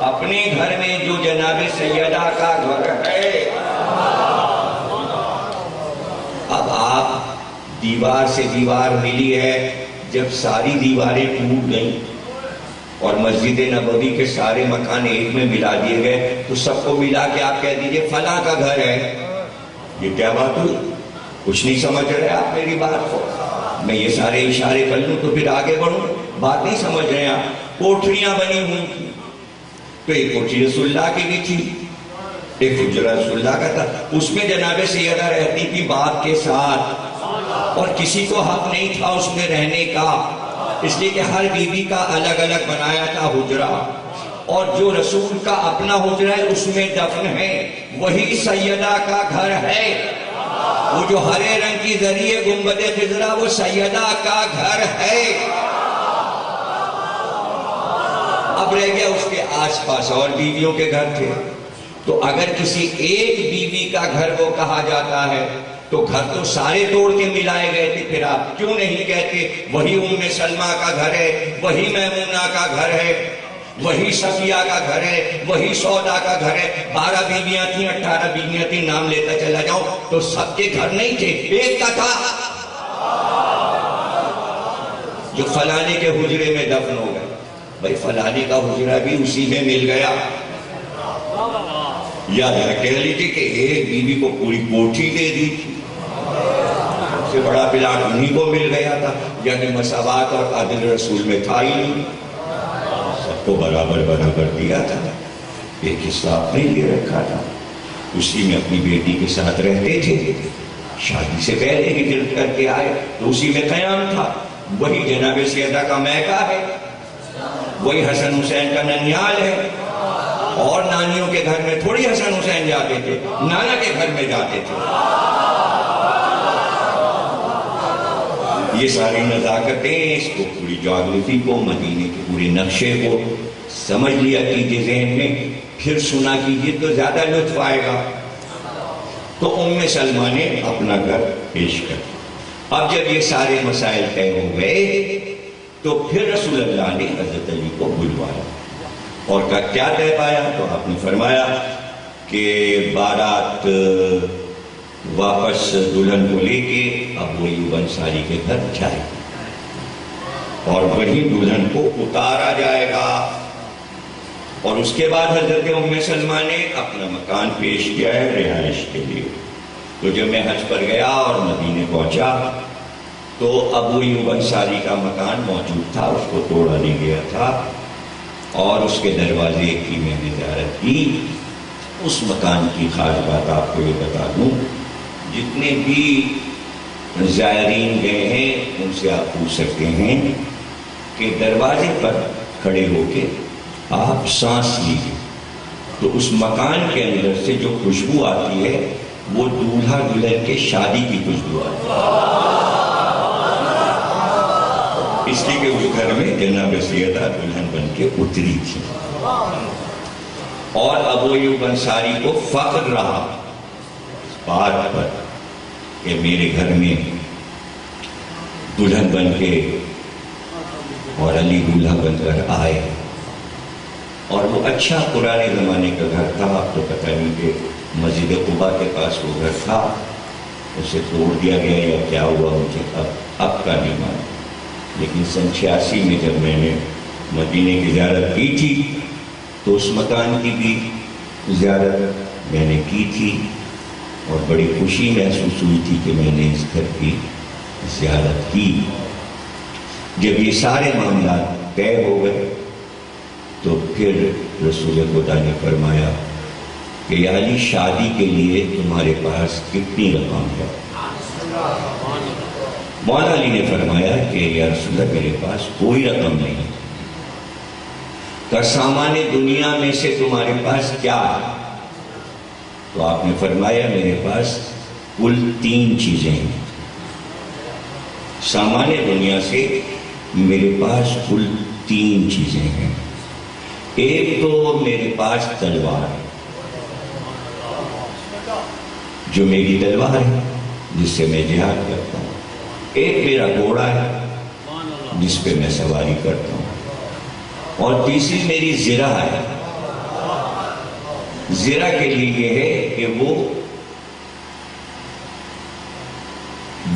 [SPEAKER 1] اپنے گھر میں جو جناب سیدہ کا گھر ہے، اب آپ دیوار سے دیوار ملی ہے، جب ساری دیواریں ٹوٹ گئیں اور مسجد نبوی کے سارے مکان ایک میں ملا دیے گئے، تو سب کو ملا کے آپ کہہ دیجئے فلاں کا گھر ہے۔ یہ کیا بات ہوئی؟ کچھ نہیں سمجھ رہے آپ میری بات کو؟ میں یہ سارے اشارے کر لوں تو پھر آگے بڑھوں، بات نہیں سمجھ رہے آپ؟ کوٹھریاں بنی ہوئی تھی، تو ایک کوٹھی رسول اللہ کی بھی تھی، ایک حجرہ رسول اللہ کا تھا، اس میں جناب سیدہ رہتی تھی باپ کے ساتھ، اور کسی کو حق نہیں تھا اس میں رہنے کا، اس لیے کہ ہر بیوی کا الگ الگ بنایا تھا حجرہ، اور جو رسول کا اپنا حجرہ ہے اس میں دفن ہے، وہی سیدہ کا گھر ہے۔ وہ جو ہرے رنگ کی ذریعے گنبد خضرا، وہ سیدہ کا گھر ہے۔ اب رہ گیا اس کے آس پاس اور بیویوں کے گھر تھے، تو اگر کسی ایک بیوی کا گھر وہ کہا جاتا ہے تو گھر تو سارے توڑ کے ملائے گئے تھے، پھر آپ کیوں نہیں کہتے وہی ام سلمہ کا گھر ہے، وہی میمونہ کا گھر ہے، وہی صفیہ کا گھر ہے، وہی سودا کا گھر ہے۔ 12 بیویاں تھیں، 18 بیویاں تھیں، نام لیتا چلا جاؤں تو سب کے گھر نہیں تھے، ایک کا تھا جو فلانے کے حجرے میں دفن ہو گئے۔ بھائی فلانے کا حجرہ بھی اسی میں مل گیا، یا کہہ لیجیے کہ ایک بیوی کو پوری کوٹھی دے دی تھی، سب سے بڑا پلاٹ انہی کو مل گیا تھا، یعنی مساوات اور عدل رسول میں تھا ہی نہیں، سب کو برابر برابر دیا تھا، ایک حصہ اپنے لیے رکھا تھا، اسی میں اپنی بیٹی کے ساتھ رہتے تھے، شادی سے پہلے ہجرت کر کے آئے تو اسی میں قیام تھا، وہی جناب سیدہ کا میکہ ہے، وہی حسن حسین کا ننیال ہے، اور نانیوں کے گھر میں تھوڑی حسن حسین جاتے تھے، نانا کے گھر میں جاتے تھے۔ یہ ساری نزاکتیں، اس کو پوری جغرافی کو، مدینے کے پورے نقشے کو سمجھ لیا کیجئے ذہن میں، پھر سنا کیجئے تو زیادہ لطف آئے گا۔ تو ام سلمہ نے اپنا گھر پیش کر، اب جب یہ سارے مسائل طے ہو گئے تو پھر رسول اللہ نے حضرت علی کو بلوایا اور کیا طے پایا؟ تو آپ نے فرمایا کہ بارات واپس دلہن کو لے کے ابو ایوب انصاری کے گھر جائے اور وہیں دلہن کو اتارا جائے گا، اور اس کے بعد حضرت ام سلمہ نے اپنا مکان پیش کیا ہے رہائش کے لیے۔ تو جب میں حج پر گیا اور مدینے پہنچا تو ابو ایوب انصاری کا مکان موجود تھا، اس کو توڑا نہیں گیا تھا، اور اس کے دروازے کی میں نے زیارت کی۔ اس مکان کی خاص بات آپ کو یہ بتا دوں، جتنے بھی زائرین گئے ہیں ان سے آپ پوچھ سکتے ہیں کہ دروازے پر کھڑے ہو کے آپ سانس لیجیے تو اس مکان کے اندر سے جو خوشبو آتی ہے وہ دولہا دلہن کے شادی کی خوشبو آتی ہے، اس لیے کہ اس گھر میں جناب سیدہ دلہن بن کے اتری تھی۔ اور ابو ایوب انصاری کو فخر رہا اس بات پر کہ میرے گھر میں دلہن بن کے اور علی دولہا بن کر آئے، اور وہ اچھا پرانے زمانے کا گھر تھا۔ آپ تو پتہ نہیں کہ مسجد قباء کے پاس وہ گھر تھا، اسے توڑ دیا گیا یا کیا ہوا مجھے اب کا نہیں معلوم، لیکن سن 86 میں جب میں نے مدینے کی زیارت کی تھی تو اس مکان کی بھی زیارت میں نے کی تھی، اور بڑی خوشی محسوس ہوئی تھی کہ میں نے اس گھر کی زیارت کی۔ جب یہ سارے معاملات طے ہو گئے تو پھر رسول خدا نے فرمایا کہ یا علی شادی کے لیے تمہارے پاس کتنی رقم ہے؟ مولا علی نے فرمایا کہ یا رسول اللہ میرے پاس کوئی رقم نہیں، کا سامان دنیا میں سے تمہارے پاس کیا ہے؟ تو آپ نے فرمایا میرے پاس کل 3 چیزیں ہیں، سامان دنیا سے میرے پاس کل 3 چیزیں ہیں۔ ایک تو میرے پاس تلوار ہے، جو میری تلوار ہے جس سے میں جہاد کرتا ہوں، ایک میرا گھوڑا ہے جس پہ میں سواری کرتا ہوں، اور تیسری میری زرہ ہے۔ زرہ کے لیے یہ ہے کہ وہ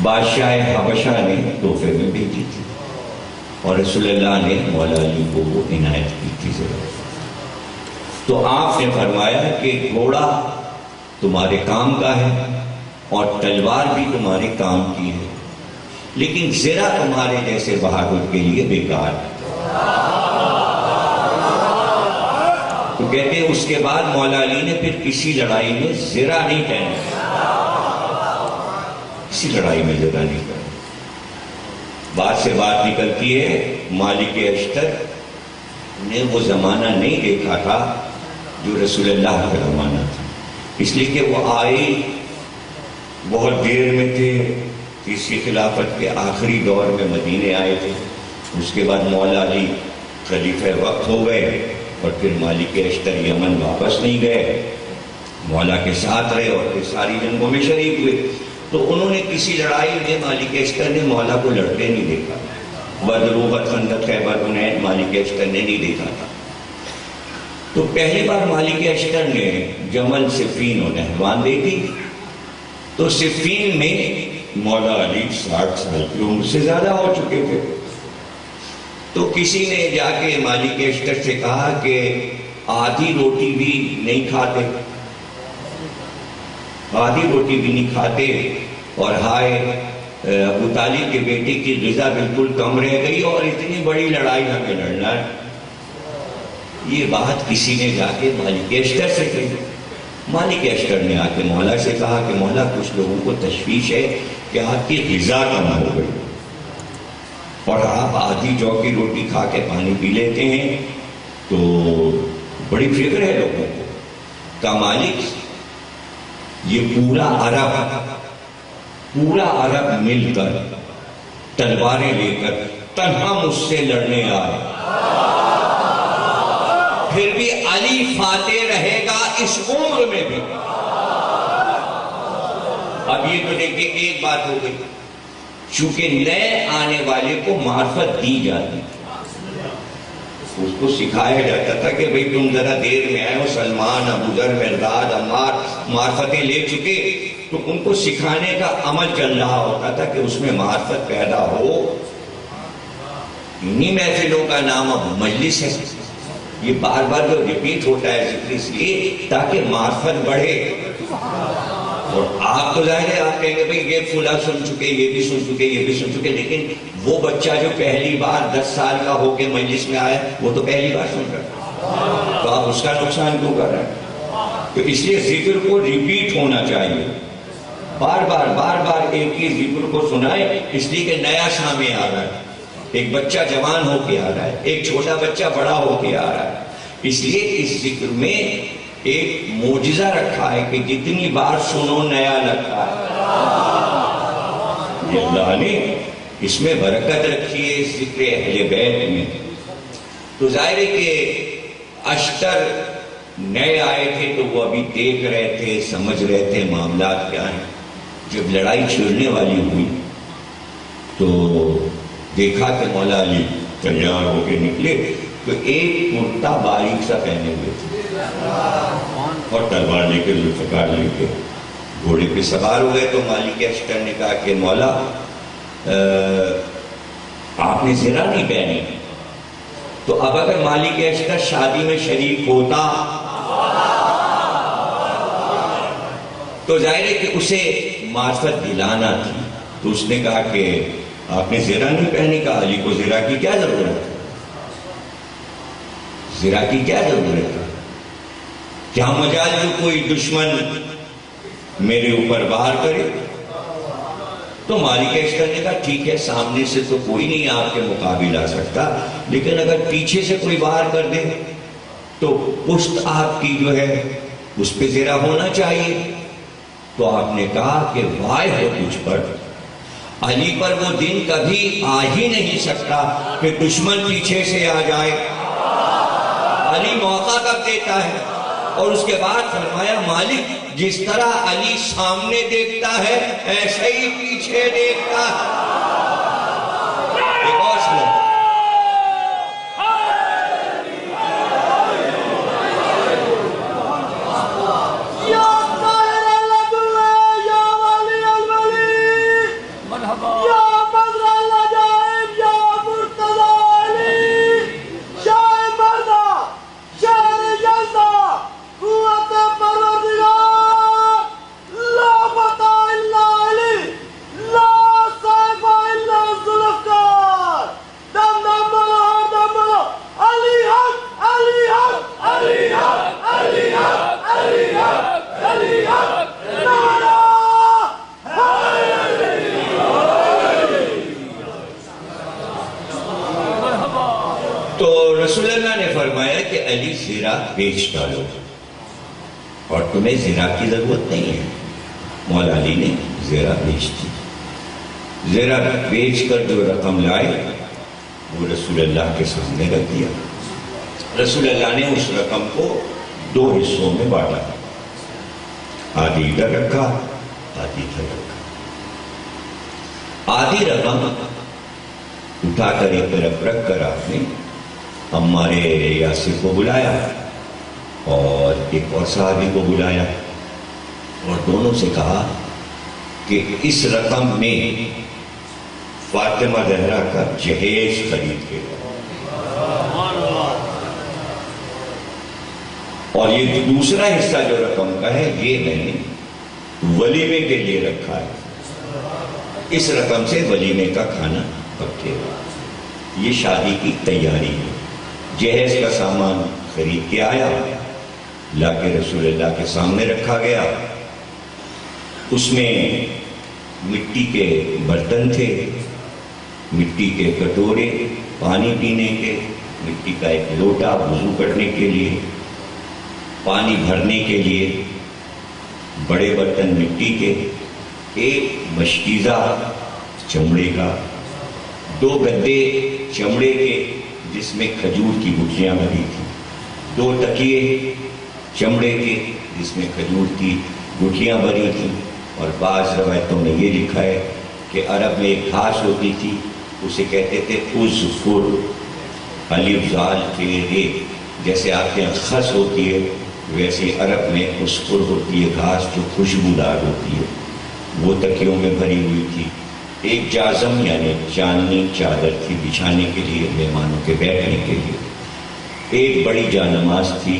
[SPEAKER 1] بادشاہ حبشہ نے تحفے میں بھیجی تھی، اور رسول اللہ نے مولا علی کو وہ عنایت کی تھی زرہ۔ تو آپ نے فرمایا کہ گھوڑا تمہارے کام کا ہے اور تلوار بھی تمہارے کام کی ہے، لیکن زرہ تمہارے جیسے بہادر کے لیے بیکار ہے۔ تو کہتے ہیں اس کے بعد مولا علی نے پھر کسی لڑائی میں زرہ نہیں پہنا، کسی لڑائی میں زرہ نہیں پہنا۔ بات سے بات نکلتی ہے مالک اشتر نے وہ زمانہ نہیں دیکھا تھا جو رسول اللہ کا زمانہ تھا، اس لیے کہ وہ آئے بہت دیر میں تھے، تیسری خلافت کے آخری دور میں مدینے آئے تھے، اس کے بعد مولا علی خلیفہ وقت ہو گئے، اور پھر مالک اشتر یمن واپس نہیں گئے، مولا کے ساتھ رہے اور پھر ساری جنگوں میں شریک ہوئے۔ تو انہوں نے کسی لڑائی میں مالک اشتر نے مولا کو لڑتے نہیں دیکھا، بدر، احد، خندق، خیبر، حنین مالک اشتر نے نہیں دیکھا تھا۔ تو پہلی بار مالک اشتر نے جمل صفین و نہروان دیکھی، تو صفین میں مولا علی 60 سال کی عمر سے زیادہ ہو چکے تھے۔ تو کسی نے جا کے مالک اشتر سے کہا کہ آدھی روٹی بھی نہیں کھاتے، آدھی روٹی بھی نہیں کھاتے، اور ہائے ابو طالب کے بیٹے کی غذا بالکل کم رہ گئی اور اتنی بڑی لڑائی ہمیں لڑنا ہے۔ یہ بات کسی نے جا کے مالک اشتر سے کہی۔ مالک اشتر نے آ کے مولا سے کہا کہ مولا کچھ لوگوں کو تشویش ہے کہ آپ کی غذا کم ہو گئی اور آپ آدھی جو کی روٹی کھا کے پانی پی لیتے ہیں، تو بڑی فکر ہے لوگوں کو۔ کہ مالک یہ پورا عرب مل کر تلواریں لے کر تنہا مجھ سے لڑنے آئے، پھر بھی علی فاتح رہے گا اس عمر میں بھی۔ اب یہ تو دیکھیں ایک بات ہو گئی، چونکہ نئے آنے والے کو معرفت دی جاتی، اس کو سکھایا جاتا تھا کہ بھئی تم ذرا دیر میں آئے ہو، سلمان، ابو ذر، مرداد، عمار معرفتیں لے چکے، تو ان کو سکھانے کا عمل چل رہا ہوتا تھا کہ اس میں معرفت پیدا ہو۔ انہی محفلوں کا نام اب مجلس ہے، یہ بار بار جو ریپیٹ ہوتا ہے ذکر اس لیے تاکہ معرفت بڑھے۔ اور آپ تو ظاہر ہے آپ کہیں گے بھئی یہ فلاں سن چکے، یہ بھی سن چکے، یہ بھی سن چکے، لیکن وہ بچہ جو پہلی بار 10 سال کا ہو کے مجلس میں آیا وہ تو پہلی بار سن رہا ہے، تو آپ اس کا نقصان کیوں کر رہے ہیں؟ تو اس لیے ذکر کو ریپیٹ ہونا چاہیے، بار بار ایک ہی ذکر کو سنائے، اس لیے کہ نیا سامنے آ رہا ہے، ایک بچہ جوان ہو کے آ رہا ہے، ایک چھوٹا بچہ بڑا ہو کے آ رہا ہے، اس لیے اس ذکر میں ایک معجزہ رکھا ہے کہ جتنی بار سنو نیا لگتا ہے۔ اللہ نے اس میں برکت رکھی ہے اس ذکر اہل بیت میں۔ تو ظاہر ہے کہ اشتر نئے آئے تھے تو وہ ابھی دیکھ رہے تھے، سمجھ رہے تھے معاملات کیا ہیں۔ جب لڑائی چھڑنے والی ہوئی تو دیکھا کہ مولا علی تیار ہو کے نکلے تو ایک کرتا باریک سا پہنے ہوئے تھے اور تلوار لے کے ذوالفقار لے کے گھوڑے پہ سوار ہوئے۔ تو مالک اشتر نے کہا کہ مولا آپ نے زرہ نہیں پہنی، تو اب اگر مالک اشتر شادی میں شریک ہوتا تو ظاہر ہے کہ اسے معرفت دلانا تھی، تو اس نے کہا کہ آپ نے زرہ نہیں پہنی، کہا علی کو زرہ کی کیا ضرورت ہے، زرہ کی کیا ضرورت ہے، کیا مجال جو کوئی دشمن میرے اوپر وار کرے؟ تو مالک اشتر نے کہا ٹھیک ہے، سامنے سے تو کوئی نہیں آپ کے مقابل آ سکتا، لیکن اگر پیچھے سے کوئی وار کر دے تو پشت آپ کی جو ہے اس پہ زرہ ہونا چاہیے۔ تو آپ نے کہا کہ وائے ہو تجھ پر، علی پر وہ دن کبھی آ ہی نہیں سکتا کہ دشمن پیچھے سے آ جائے، علی موقع کب دیتا ہے؟ اور اس کے بعد فرمایا مالک جس طرح علی سامنے دیکھتا ہے ایسے ہی پیچھے دیکھتا ہے۔ ایک اور سنو، رسول اللہ نے فرمایا کہ علی زرہ بیچ ڈالو اور تمہیں زرہ کی ضرورت نہیں ہے۔ مولا علی نے زرہ بیچ دی، زرہ بیچ کر جو رقم لائے وہ رسول اللہ کے سامنے رکھ دیا۔ رسول اللہ نے اس رقم کو 2 حصوں میں بانٹا، آدھی ادھر رکھا، آدھی ادھر رکھا۔ آدھی رقم اٹھا کر ایک طرف رکھ کر آپ نے عمار یاسر کو بلایا اور ایک اور صحابی کو بلایا اور دونوں سے کہا کہ اس رقم میں فاطمہ زہرا کا جہیز خرید کے اور یہ دوسرا حصہ جو رقم کا ہے یہ میں نے ولیمے کے لیے رکھا ہے، اس رقم سے ولیمے کا کھانا پکے گا۔ یہ شادی کی تیاری ہے۔ جہیز کا سامان خرید کے آیا، لا کے رسول اللہ کے سامنے رکھا گیا۔ اس میں مٹی کے برتن تھے، مٹی کے کٹورے پانی پینے کے، مٹی کا ایک لوٹا وضو کرنے کے لیے، پانی بھرنے کے لیے بڑے برتن مٹی کے، ایک مشکیزہ چمڑے کا، 2 گدے چمڑے کے جس میں کھجور کی گٹھلیاں بھری تھیں، 2 تکیے چمڑے کے جس میں کھجور کی گٹھلیاں بھری تھیں۔ اور بعض روایتوں میں یہ لکھا ہے کہ عرب میں ایک گھاس ہوتی تھی، اسے کہتے تھے عزفر، الف زال کے رے، جیسے آپ کے یہاں خس ہوتی ہے ویسے عرب میں عزفر ہوتی ہے، گھاس جو خوشبودار ہوتی ہے، وہ تکیوں میں بھری ہوئی تھی۔ ایک جازم یعنی چاندنی چادر تھی بچھانے کے لیے، مہمانوں کے بیٹھنے کے لیے۔ ایک بڑی جانماز تھی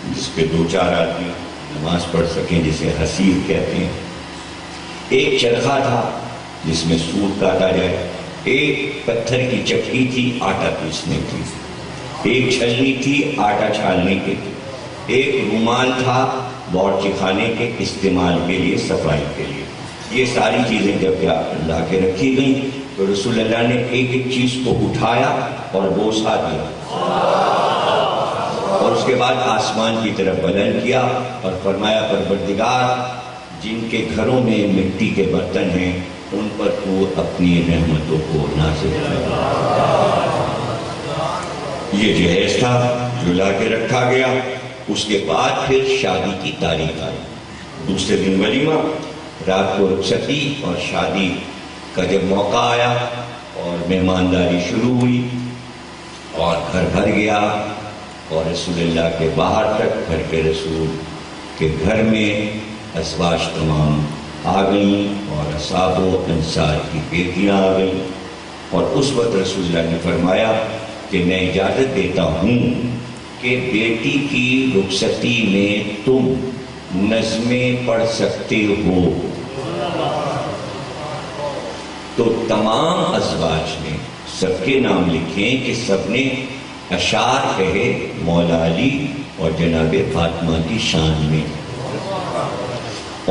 [SPEAKER 1] جس پہ 2-4 آدمی نماز پڑھ سکیں، جسے حسیر کہتے ہیں، ایک چرخا تھا جس میں سوٹ کاٹا جائے، ایک پتھر کی چکی تھی آٹا پیسنے کی، ایک چھلنی تھی آٹا چھالنے کی، ایک رومال تھا باورچی خانے کے استعمال کے لیے، صفائی کے لیے۔ یہ ساری چیزیں جب لا کے رکھی گئیں تو رسول اللہ نے ایک ایک چیز کو اٹھایا اور بوسا دیا، اور اس کے بعد آسمان کی طرف بلند کیا اور فرمایا پروردگار جن کے گھروں میں مٹی کے برتن ہیں ان پر تو اپنی رحمتوں کو نازل کر۔ یہ جہیز تھا جو لا کے رکھا گیا۔ اس کے بعد پھر شادی کی تاریخ آئی، دوسرے دن ولیمہ، رات کو رخصتی، اور شادی کا جب موقع آیا اور مہمانداری شروع ہوئی اور گھر بھر گیا، اور رسول اللہ کے باہر تک گھر کے رسول کے گھر میں ازواج تمام آ گئیں اور اصحاب و انصار کی بیٹیاں آ گئیں، اور اس وقت رسول اللہ نے فرمایا کہ میں اجازت دیتا ہوں کہ بیٹی کی رخصتی میں تم نظمیں پڑھ سکتے ہو۔ تو تمام ازواج نے سب کے نام لکھیں کہ سب نے اشعار کہے مولا علی اور جناب فاطمہ کی شان میں،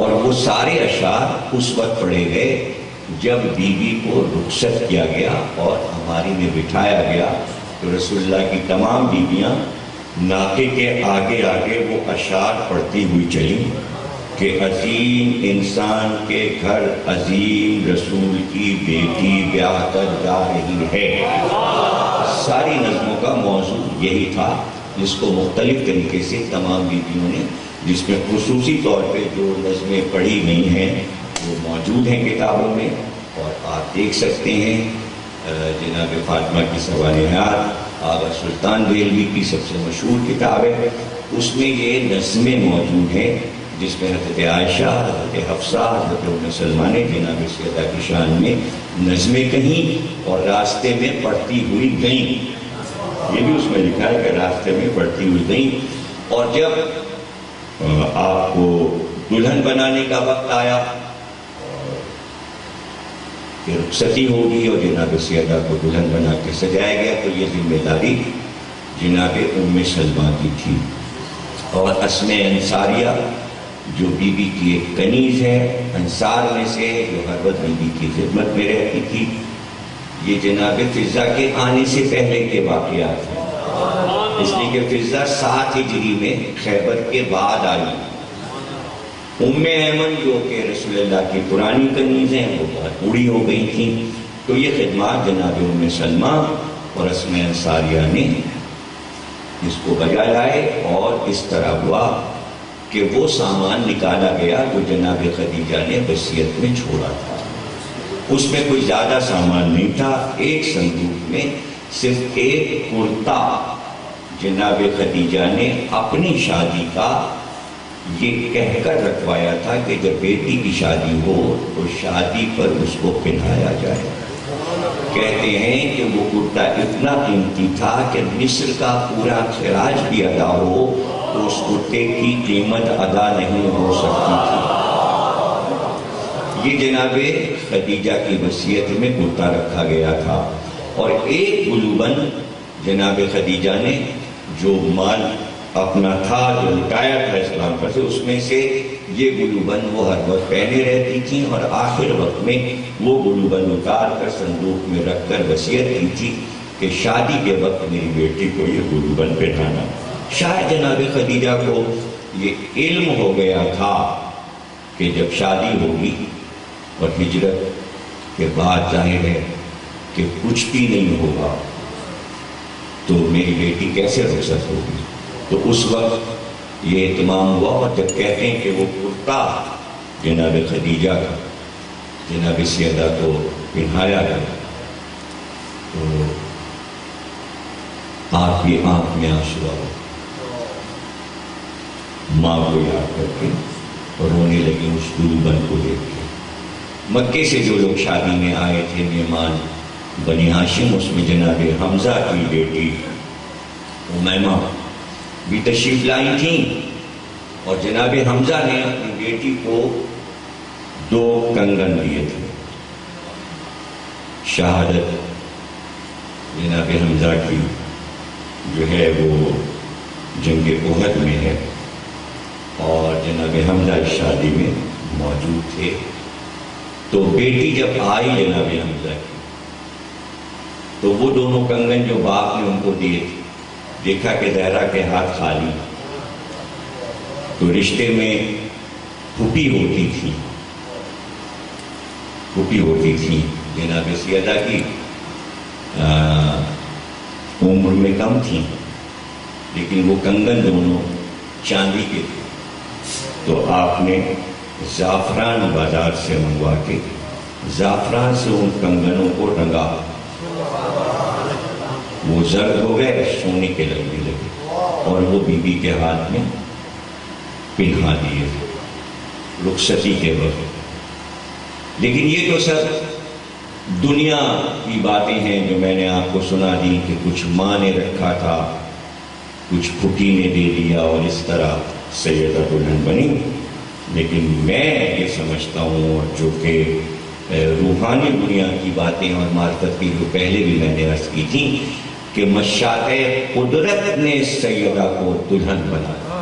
[SPEAKER 1] اور وہ سارے اشعار اس وقت پڑھے گئے جب بیوی کو رخصت کیا گیا اور ہماری میں بٹھایا گیا، تو رسول اللہ کی تمام بیویاں ناقے کے آگے آگے وہ اشعار پڑھتی ہوئی چلیں کہ عظیم انسان کے گھر عظیم رسول کی بیٹی بیاہ کر جا رہی ہے۔ ساری نظموں کا موضوع یہی تھا، جس کو مختلف طریقے سے تمام بیویوں نے، جس میں خصوصی طور پہ جو نظمیں پڑھی گئی ہیں وہ موجود ہیں کتابوں میں، اور آپ دیکھ سکتے ہیں جناب فاطمہ کی سوانح حیات آغا سلطان دہلوی کی سب سے مشہور کتاب ہے، اس میں یہ نظمیں موجود ہیں جس میں حضرت عائشہ، حضرت حفصہ، حضرت ام سلمہ نے جناب سیدہ کی شان میں نظمیں کہیں اور راستے میں پڑھتی ہوئی گئیں۔ یہ بھی اس میں لکھا ہے کہ راستے میں پڑھتی ہوئی گئیں، اور جب آپ کو دلہن بنانے کا وقت آیا کہ رخصتی ہوگی اور جناب سیدہ کو دلہن بنا کے سجایا گیا، تو یہ ذمہ داری جناب ام سلمہ کی تھی، اور اسماء انصاریہ جو بی بی کی ایک کنیز ہے انصار میں سے، جو ہر وقت بی بی کی خدمت میں رہتی تھی، یہ جناب فضہ کے آنے سے پہلے کے واقعات ہیں، اس لیے کہ فضہ 7 ہجری میں خیبر کے بعد آئی۔ ام ایمن جو کہ رسول اللہ کی پرانی کنیز ہیں وہ بہت بوڑھی ہو گئی تھیں، تو یہ خدمات جناب ام سلمہ اور اسماء انصاریہ نے اس کو بجا لائے، اور اس طرح ہوا کہ وہ سامان نکالا گیا جو جناب خدیجہ نے وصیت میں چھوڑا تھا۔ اس میں کوئی زیادہ سامان نہیں تھا، ایک صندوق میں صرف ایک کرتا جناب خدیجہ نے اپنی شادی کا یہ کہہ کر رکھوایا تھا کہ جب بیٹی کی شادی ہو تو شادی پر اس کو پہنایا جائے۔ کہتے ہیں کہ وہ کرتا اتنا قیمتی تھا کہ مصر کا پورا خراج بھی ادا ہو تو اس کرتے کی قیمت ادا نہیں ہو سکتی تھی۔ یہ جناب خدیجہ کی وصیت میں کرتا رکھا گیا تھا، اور ایک گلوبن جناب خدیجہ نے جو مال اپنا تھا جو لٹایا تھا اسلام پر سے، اس میں سے یہ گلوبن وہ ہر وقت پہنے رہتی تھیں، اور آخر وقت میں وہ گلوبن اتار کر صندوق میں رکھ کر وصیت کی تھی کہ شادی کے وقت میری بیٹی کو یہ گلوبن پہنانا۔ شاید جناب خدیجہ کو یہ علم ہو گیا تھا کہ جب شادی ہوگی اور ہجرت کے بعد ظاہر ہے کہ کچھ بھی نہیں ہوگا تو میری بیٹی کیسے رخصت ہوگی، تو اس وقت یہ اہتمام ہوا، اور جب کہتے ہیں کہ وہ کرتا جناب خدیجہ کا جناب سیدہ کو پہنایا گیا تو آپ کی آنکھ میں آنسو آئے، ماں کو یاد کر کے رونے لگی اس گلوبن کو دیکھ کے۔ مکے سے جو لوگ شادی میں آئے تھے مہمان بنی ہاشم، اس میں جناب حمزہ کی بیٹی امیمہ بھی تشریف لائی تھیں، اور جناب حمزہ نے اپنی بیٹی کو 2 کنگن دیے تھے. شہادت جناب حمزہ کی جو ہے وہ جنگ احد میں ہے، اور جناب حمزہ اس شادی میں موجود تھے. تو بیٹی جب آئی جناب حمزہ کی تو وہ دونوں کنگن جو باپ نے ان کو دیے تھے، دیکھا کہ زہرا کے ہاتھ خالی. تو رشتے میں پھوپھی ہوتی تھی جناب سیدہ کی عمر میں کم تھی، لیکن وہ کنگن دونوں چاندی کے تھے. تو آپ نے زعفران بازار سے منگوا کے زعفران سے ان کنگنوں کو رنگا. وہ زرد ہو گئے، سونے کے لگنے لگے، اور وہ بی بی کے ہاتھ میں پہنا دیے رخصتی کے وقت. لیکن یہ تو سب دنیا کی باتیں ہیں جو میں نے آپ کو سنا دی کہ کچھ ماں نے رکھا تھا، کچھ پھوپھی نے دے دیا، اور اس طرح سیدہ دلہن بنی. لیکن میں یہ سمجھتا ہوں، اور جو کہ روحانی دنیا کی باتیں اور معرفت کی جو پہلے بھی میں نے عرض کی تھی، کہ مشاط قدرت نے سیدہ کو دلہن بنایا،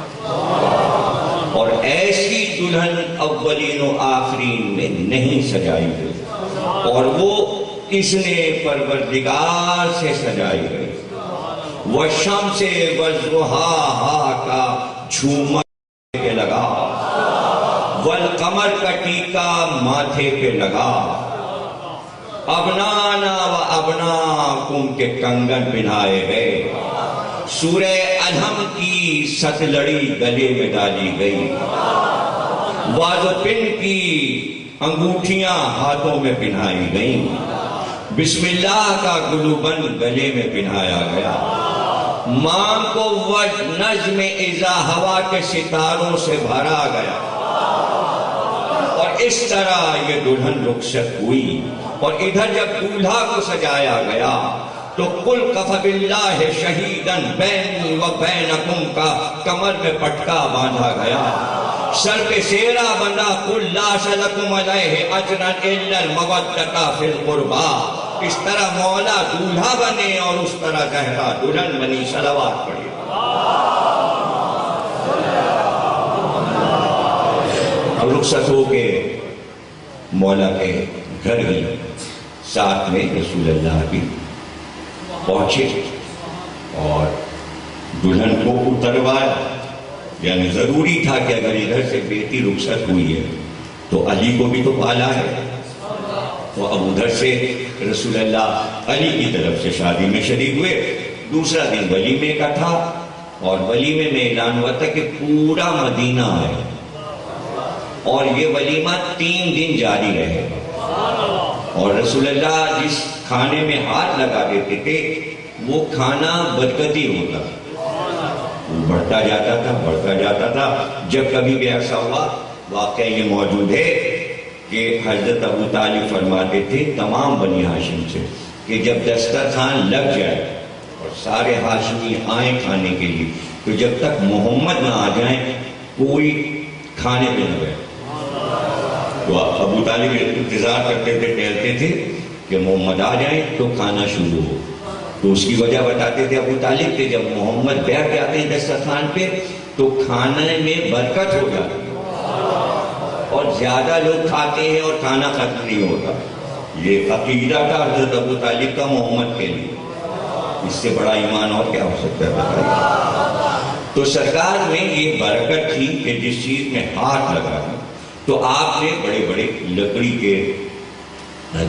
[SPEAKER 1] اور ایسی دلہن اولین و آخرین میں نہیں سجائی گئی، اور وہ اس نے پروردگار سے سجائی گئی. وَالشَّمْسِ وَضُحَاهَا کا جھومر پہ لگا، والقمر کا ٹیکا ماتھے پہ لگا، ابنانا و ابناکم کے کنگن پہنائے گئے، سورہ ادھم کی ست لڑی گلے میں ڈالی گئی، وازپن کی انگوٹھیاں ہاتھوں میں پہنائی گئیں، بسم اللہ کا گلوبند گلے میں پہنایا گیا. ماں کو نظم اذا ہوا کے ستاروں سے بھرا گیا، اور اس طرح یہ دلہن رخصت ہوئی. اور ادھر جب دولہا کو سجایا گیا تو قل کفی باللہ شہیدن بینی و بینکم کا کمر میں پٹکا باندھا گیا، سر پہ سیرا بندہ قل لا سلکم علیہ اجرا الا المودۃ فی القربى. اس طرح مولا دولہا بنے اور اس طرح زہرا دلہن بنی. صلوات پڑھیے. اب رخصت ہو کے مولا کے گھر گئی، ساتھ میں رسول اللہ بھی پہنچے اور دلہن کو اتروایا. یعنی ضروری تھا کہ اگر ادھر سے بیٹی رخصت ہوئی ہے تو علی کو بھی تو پالا ہے. تو اب ادھر سے رسول اللہ علی کی طرف سے شادی میں شریک ہوئے. دوسرا دن ولیمے کا تھا، اور ولیمے میں اعلان ہوا تھا کہ پورا مدینہ ہے، اور یہ ولیمہ 3 دن جاری رہے. اور رسول اللہ جس کھانے میں ہاتھ لگا دیتے تھے وہ کھانا برکتی ہوتا، وہ بڑھتا جاتا تھا. جب کبھی بھی ایسا ہوا، واقعہ یہ موجود ہے کہ حضرت ابو طالب فرماتے تھے تمام بنی ہاشم سے کہ جب دسترخوان لگ جائے اور سارے ہاشمی آئیں کھانے کے لیے، تو جب تک محمد نہ آ جائیں کوئی کھانے پہ نہ بیٹھے. تو ابو طالب انتظار کرتے تھے، ٹہلتے تھے کہ محمد آ جائیں تو کھانا شروع ہو. تو اس کی وجہ بتاتے تھے ابو طالب کہ جب محمد بیٹھ جاتے ہیں دسترخوان پہ تو کھانے میں برکت ہو جاتی ہے، اور زیادہ لوگ کھاتے ہیں اور کھانا ختم نہیں ہوتا. یہ عقیدہ تھا حضرت ابو طالب کا محمد کے لیے. اس سے بڑا ایمان اور کیا ہو سکتا ہے بتائیے. تو سرکار میں یہ برکت تھی کہ جس چیز میں ہاتھ لگا تھا. تو آپ نے بڑے بڑے لکڑی کے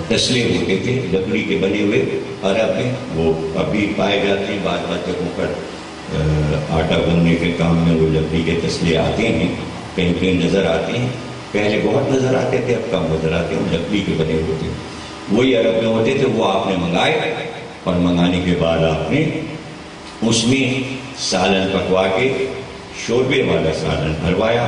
[SPEAKER 1] تسلے ہوتے تھے، لکڑی کے بنے ہوئے، عرب میں وہ ابھی پائے جاتے ہیں. بعض جگہوں پر آٹا گوندنے کے کام میں وہ لکڑی کے تسلے آتے ہیں، کہیں کہیں نظر آتے ہیں. پہلے بہت نظر آتے تھے، اب کم نظر آتے ہیں. لکڑی کے بنے ہوتے ہیں، وہی عرب میں ہوتے تھے. وہ آپ نے منگائے، اور منگانے کے بعد آپ نے اس میں سالن پکوا کے شوربے والا سالن بھروایا،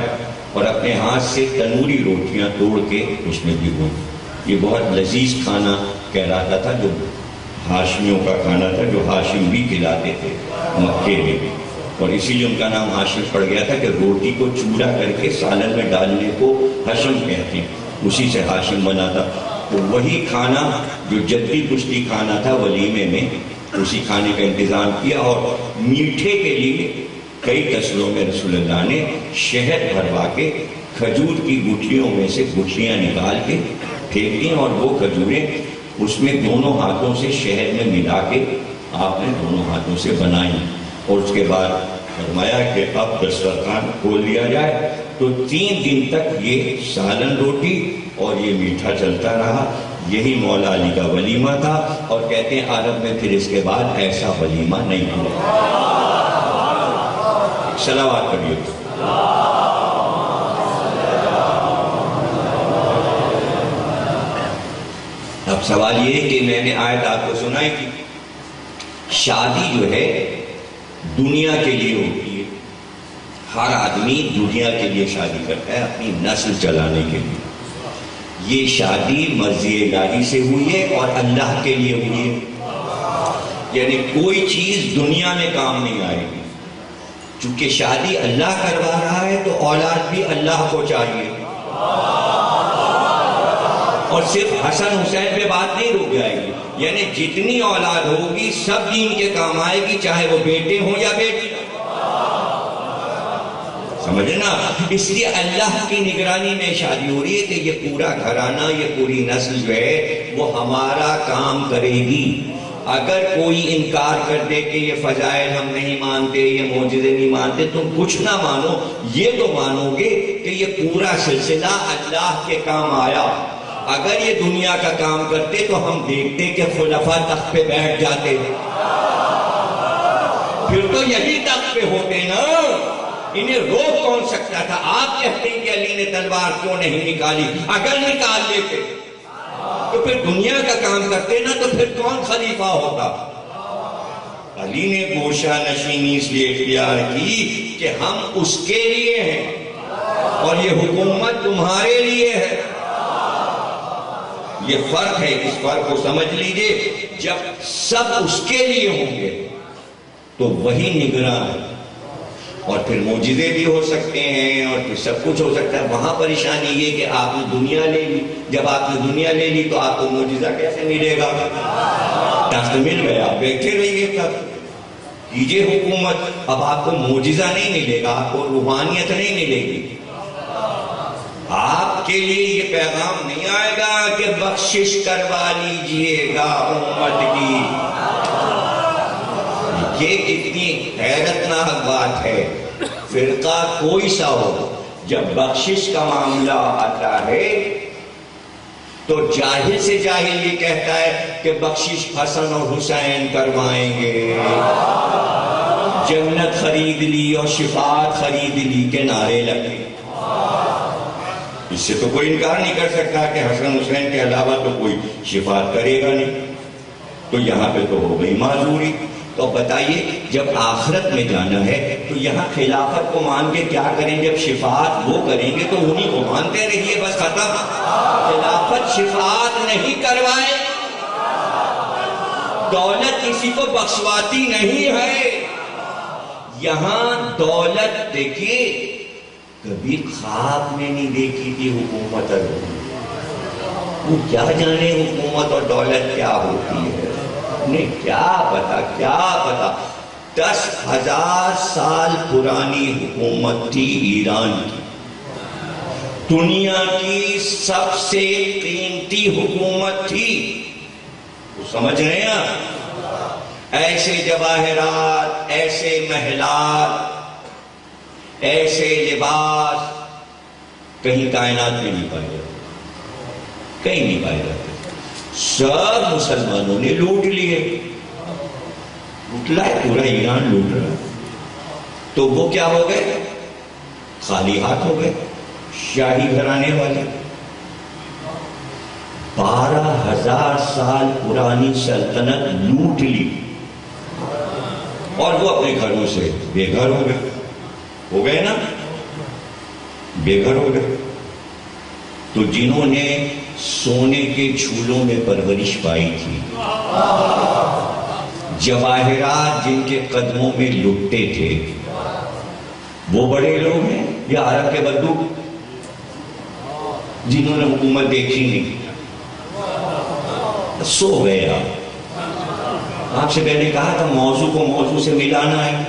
[SPEAKER 1] اور اپنے ہاتھ سے تنوری روٹیاں توڑ کے اس میں بھگوئی. یہ بہت لذیذ کھانا کہلاتا تھا، جو ہاشمیوں کا کھانا تھا، جو ہاشم بھی کھلاتے تھے مکے میں، اور اسی لیے ان کا نام ہاشم پڑ گیا تھا کہ روٹی کو چورا کر کے سالن میں ڈالنے کو ہشم کہتے ہیں. اسی سے ہاشم بنا تھا. تو وہی کھانا جو جدی پشتی کھانا تھا ولیمے میں، اسی کھانے کا انتظام کیا. اور میٹھے کے لیے کئی تسلوں میں رسول اللہ نے شہد بھروا کے کھجور کی گٹھلیوں میں سے گٹھلیاں نکال کے پھینک دیں، اور وہ کھجوریں اس میں دونوں ہاتھوں سے شہد میں ملا کے آپ نے دونوں ہاتھوں سے بنائیں. اور اس کے بعد فرمایا کہ اب دسترخوان کھول دیا جائے. تو 3 دن تک یہ سالن روٹی اور یہ میٹھا چلتا رہا. یہی مولا علی کا ولیمہ تھا. اور کہتے ہیں عرب میں پھر اس کے بعد ایسا ولیمہ نہیں ہوا. صلوات پڑھیے. اب سوال یہ ہے کہ میں نے آیت آپ کو سنائی تھی، شادی جو ہے دنیا کے لیے ہوتی ہے. ہر آدمی دنیا کے لیے شادی کرتا ہے، اپنی نسل چلانے کے لیے. یہ شادی مرضی الہی سے ہوئی ہے اور اللہ کے لیے ہوئی ہے. یعنی کوئی چیز دنیا میں کام نہیں آئے گی. چونکہ شادی اللہ کروا رہا ہے تو اولاد بھی اللہ کو چاہیے. اور صرف حسن حسین پہ بات نہیں رک جائے گی. یعنی جتنی اولاد ہوگی سب دین کے کام آئے گی، چاہے وہ بیٹے ہوں یا بیٹی. سمجھنا، اس لیے اللہ کی نگرانی میں شادی ہو رہی ہے کہ یہ پورا گھرانہ، یہ پوری نسل جو ہے وہ ہمارا کام کرے گی. اگر کوئی انکار کر دے کہ یہ فضائل ہم نہیں مانتے، یہ معجزے نہیں مانتے، تم کچھ نہ مانو، یہ تو مانو گے کہ یہ پورا سلسلہ اللہ کے کام آیا. اگر یہ دنیا کا کام کرتے تو ہم دیکھتے کہ خلفاء تخت پہ بیٹھ جاتے، پھر تو یہی تخت پہ ہوتے نا. انہیں روک کون سکتا تھا؟ آپ کہتے ہیں کہ علی نے تلوار کیوں نہیں نکالی. اگر نکال لیتے تو پھر دنیا کا کام کرتے نا، تو پھر کون خلیفہ ہوتا؟ علی نے گوشہ نشینی اس لیے اختیار کی کہ ہم اس کے لیے ہیں اور یہ حکومت تمہارے لیے ہے. یہ فرق ہے، اس فرق کو سمجھ لیجئے. جب سب اس کے لیے ہوں گے تو وہی نگراں ہے، اور پھر معجزے بھی ہو سکتے ہیں اور پھر سب کچھ ہو سکتا ہے. وہاں پریشانی یہ کہ آپ نے دنیا لے لی. جب آپ نے دنیا لے لی تو آپ کو معجزہ کیسے ملے گا؟ ٹاسک مل گیا، آپ بیٹھے رہیے، تب کیجئے حکومت. اب آپ کو معجزہ نہیں ملے گا، آپ کو روحانیت نہیں ملے گی. آپ کے لیے یہ پیغام نہیں آئے گا کہ بخشش کروا لیجئے گا امت کی. یہ کتنی حیرتناک بات ہے. فرقہ کوئی سا ہو، جب بخشش کا معاملہ آتا ہے تو جاہل سے جاہل یہ کہتا ہے کہ بخشش حسن اور حسین کروائیں گے، جنت خرید لی اور شفاعت خرید لی کے نعرے لگے. اس سے تو کوئی انکار نہیں کر سکتا کہ حسن حسین کے علاوہ تو کوئی شفاعت کرے گا نہیں. تو یہاں پہ تو ہو گئی معذوری. تو بتائیے جب آخرت میں جانا ہے تو یہاں خلافت کو مان کے کیا کریں؟ جب شفاعت وہ کریں گے تو انہی کو مانتے رہیے، بس ختم. خلافت شفاعت نہیں کروائے، دولت کسی کو بخشواتی نہیں ہے. یہاں دولت دیکھیے کبھی خواب میں نہیں دیکھی تھی حکومت اور وہ کیا جانے حکومت اور دولت کیا ہوتی ہے. انہیں کیا پتا 10,000 سال پرانی حکومت تھی ایران کی، دنیا کی سب سے قیمتی حکومت تھی. سمجھ رہے ہیں؟ ایسے جواہرات، ایسے محلات، ایسے لباس کہیں کائنات میں نہیں پائے جاتے، کہیں نہیں پائے جاتے. سب مسلمانوں نے لوٹ لیے، لوٹلا ہے، پورا ایران لوٹ رہا ہے. تو وہ کیا ہو گئے؟ خالی ہاتھ ہو گئے. شاہی گھرانے والے 12,000 سال پرانی سلطنت لوٹ لی اور وہ اپنے گھروں سے بے گھر ہو گئے نا، بے گھر ہو گئے. تو جنہوں نے سونے کے جھولوں میں پرورش پائی تھی، جواہرات جن کے قدموں میں لٹتے تھے، وہ بڑے لوگ ہیں یا عرب کے بدو؟ جنہوں نے حکومت دیکھی نہیں، سو گئے آپ سے میں نے کہا تھا موضوع کو موضوع سے ملانا ہے،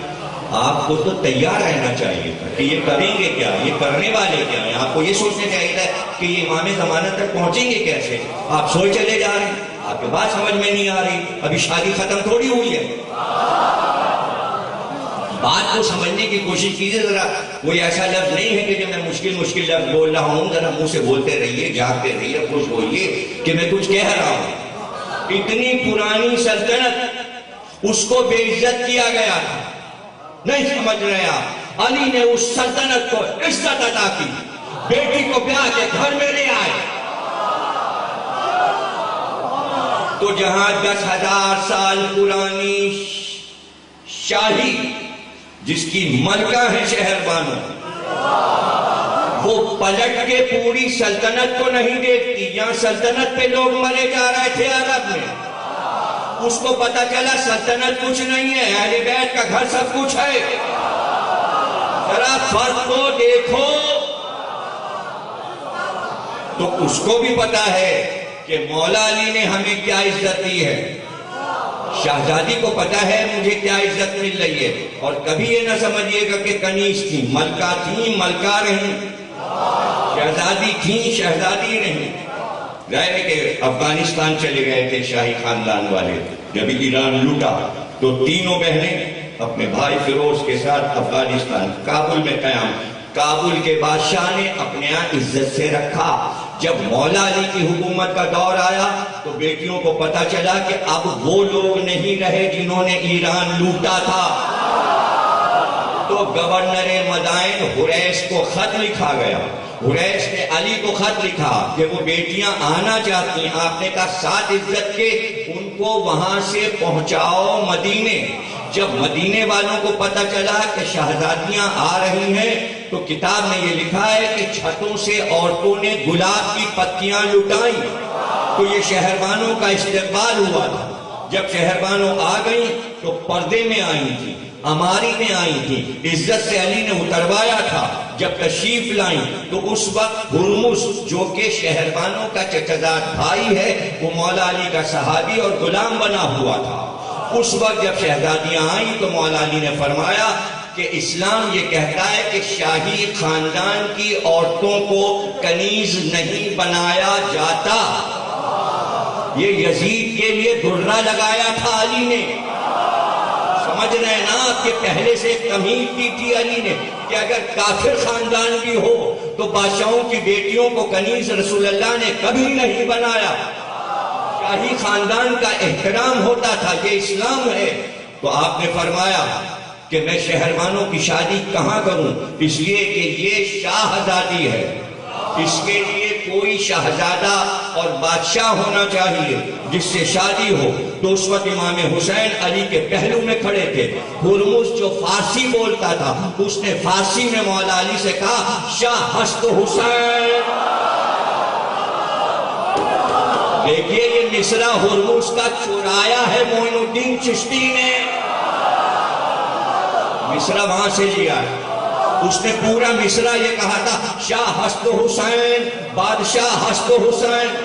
[SPEAKER 1] آپ کو تو تیار رہنا چاہیے تھا کہ یہ کریں گے کیا، یہ کرنے والے کیا ہیں، آپ کو یہ سوچنا چاہیے تھا کہ یہ امام زمانہ تک پہنچیں گے کیسے، آپ سوچ چلے جا رہے ہیں، آپ کے بات سمجھ میں نہیں آ رہی، ابھی شادی ختم تھوڑی ہوئی ہے، بات کو سمجھنے کی کوشش کیجیے ذرا، کوئی ایسا لفظ نہیں ہے کہ جو میں مشکل لفظ بول رہا ہوں، ذرا منہ سے بولتے رہیے، جاگتے رہیے، خوش ہوئیے کہ میں کچھ کہہ رہا ہوں۔ اتنی پرانی سلطنت، اس کو بے عزت کیا گیا تھا، نہیں سمجھ رہے آپ، علی نے اس سلطنت کو عزت عطا کی، بیٹی کو بیاہ کے گھر میں لے آئے، تو جہاں 10,000 سال پرانی شاہی جس کی ملکہ ہے شہر بانو، وہ پلٹ کے پوری سلطنت کو نہیں دیکھتی، یہاں سلطنت پہ لوگ مرے جا رہے تھے عرب میں، اس کو پتا چلا سلطنت کچھ نہیں ہے، اہل بیت کا گھر سب کچھ ہے، ذرا فرق کو دیکھو، تو اس کو بھی پتا ہے کہ مولا علی نے ہمیں کیا عزت دی ہے، شہزادی کو پتا ہے مجھے کیا عزت مل رہی ہے، اور کبھی یہ نہ سمجھیے گا کہ کنیز تھی، ملکہ تھیں، ملکہ رہیں، شہزادی تھیں، شہزادی رہیں۔ گئے کہ افغانستان چلے گئے تھے شاہی خاندان والے، جب ایران لوٹا تو تینوں بہنیں اپنے بھائی فیروز کے ساتھ افغانستان، کابل میں قیام، کابل کے بادشاہ نے اپنے یہاں عزت سے رکھا، جب مولا علی کی حکومت کا دور آیا تو بیٹیوں کو پتا چلا کہ اب وہ لوگ نہیں رہے جنہوں نے ایران لوٹا تھا، تو گورنر مدائن حریث کو خط لکھا گیا، حریث نے علی کو خط لکھا کہ وہ بیٹیاں آنا چاہتی ہیں، آپ نے کہا ساتھ عزت کے ان کو وہاں سے پہنچاؤ مدینے۔ جب مدینے والوں کو پتا چلا کہ شہزادیاں آ رہی ہیں تو کتاب میں یہ لکھا ہے کہ چھتوں سے عورتوں نے گلاب کی پتیاں لٹائیں، تو یہ شہربانوں کا استقبال ہوا تھا۔ جب شہربانوں آ گئیں تو پردے میں آئی تھی، اماری میں آئی تھی، عزت سے علی نے اتروایا تھا، جب تشریف لائیں تو اس وقت ہرمز جو کہ شہربانوں کا چچزاد بھائی ہے، وہ مولا علی کا صحابی اور غلام بنا ہوا تھا، اس وقت جب شہزادیاں آئیں تو مولا علی نے فرمایا کہ اسلام یہ کہتا ہے کہ شاہی خاندان کی عورتوں کو کنیز نہیں بنایا جاتا، یہ یزید کے لیے درہ لگایا تھا علی نے، سمجھ رہے ہیں نا آپ، کہ پہلے سے ایک تمہید دی تھی علی نے کہ اگر کافر خاندان بھی ہو تو بادشاہوں کی بیٹیوں کو کنیز رسول اللہ نے کبھی نہیں بنایا، شاہی خاندان کا احترام ہوتا تھا، یہ اسلام ہے۔ تو آپ نے فرمایا کہ میں شہربانوں کی شادی کہاں کروں، اس لیے کہ یہ شاہزادی ہے، اس کے لیے کوئی شہزادہ اور بادشاہ ہونا چاہیے جس سے شادی ہو۔ تو اس وقت امام حسین علی کے پہلو میں کھڑے تھے، ہرمز جو فارسی بولتا تھا اس نے فارسی میں مولا علی سے کہا شاہ ہست حسین۔ دیکھیے یہ مصرع ہرمز کا چرایا ہے معین الدین چشتی نے، مصرع وہاں سے لیا ہے، اس نے پورا مصرع یہ کہا تھا شاہ ہست حسین، بادشاہ ہست حسین۔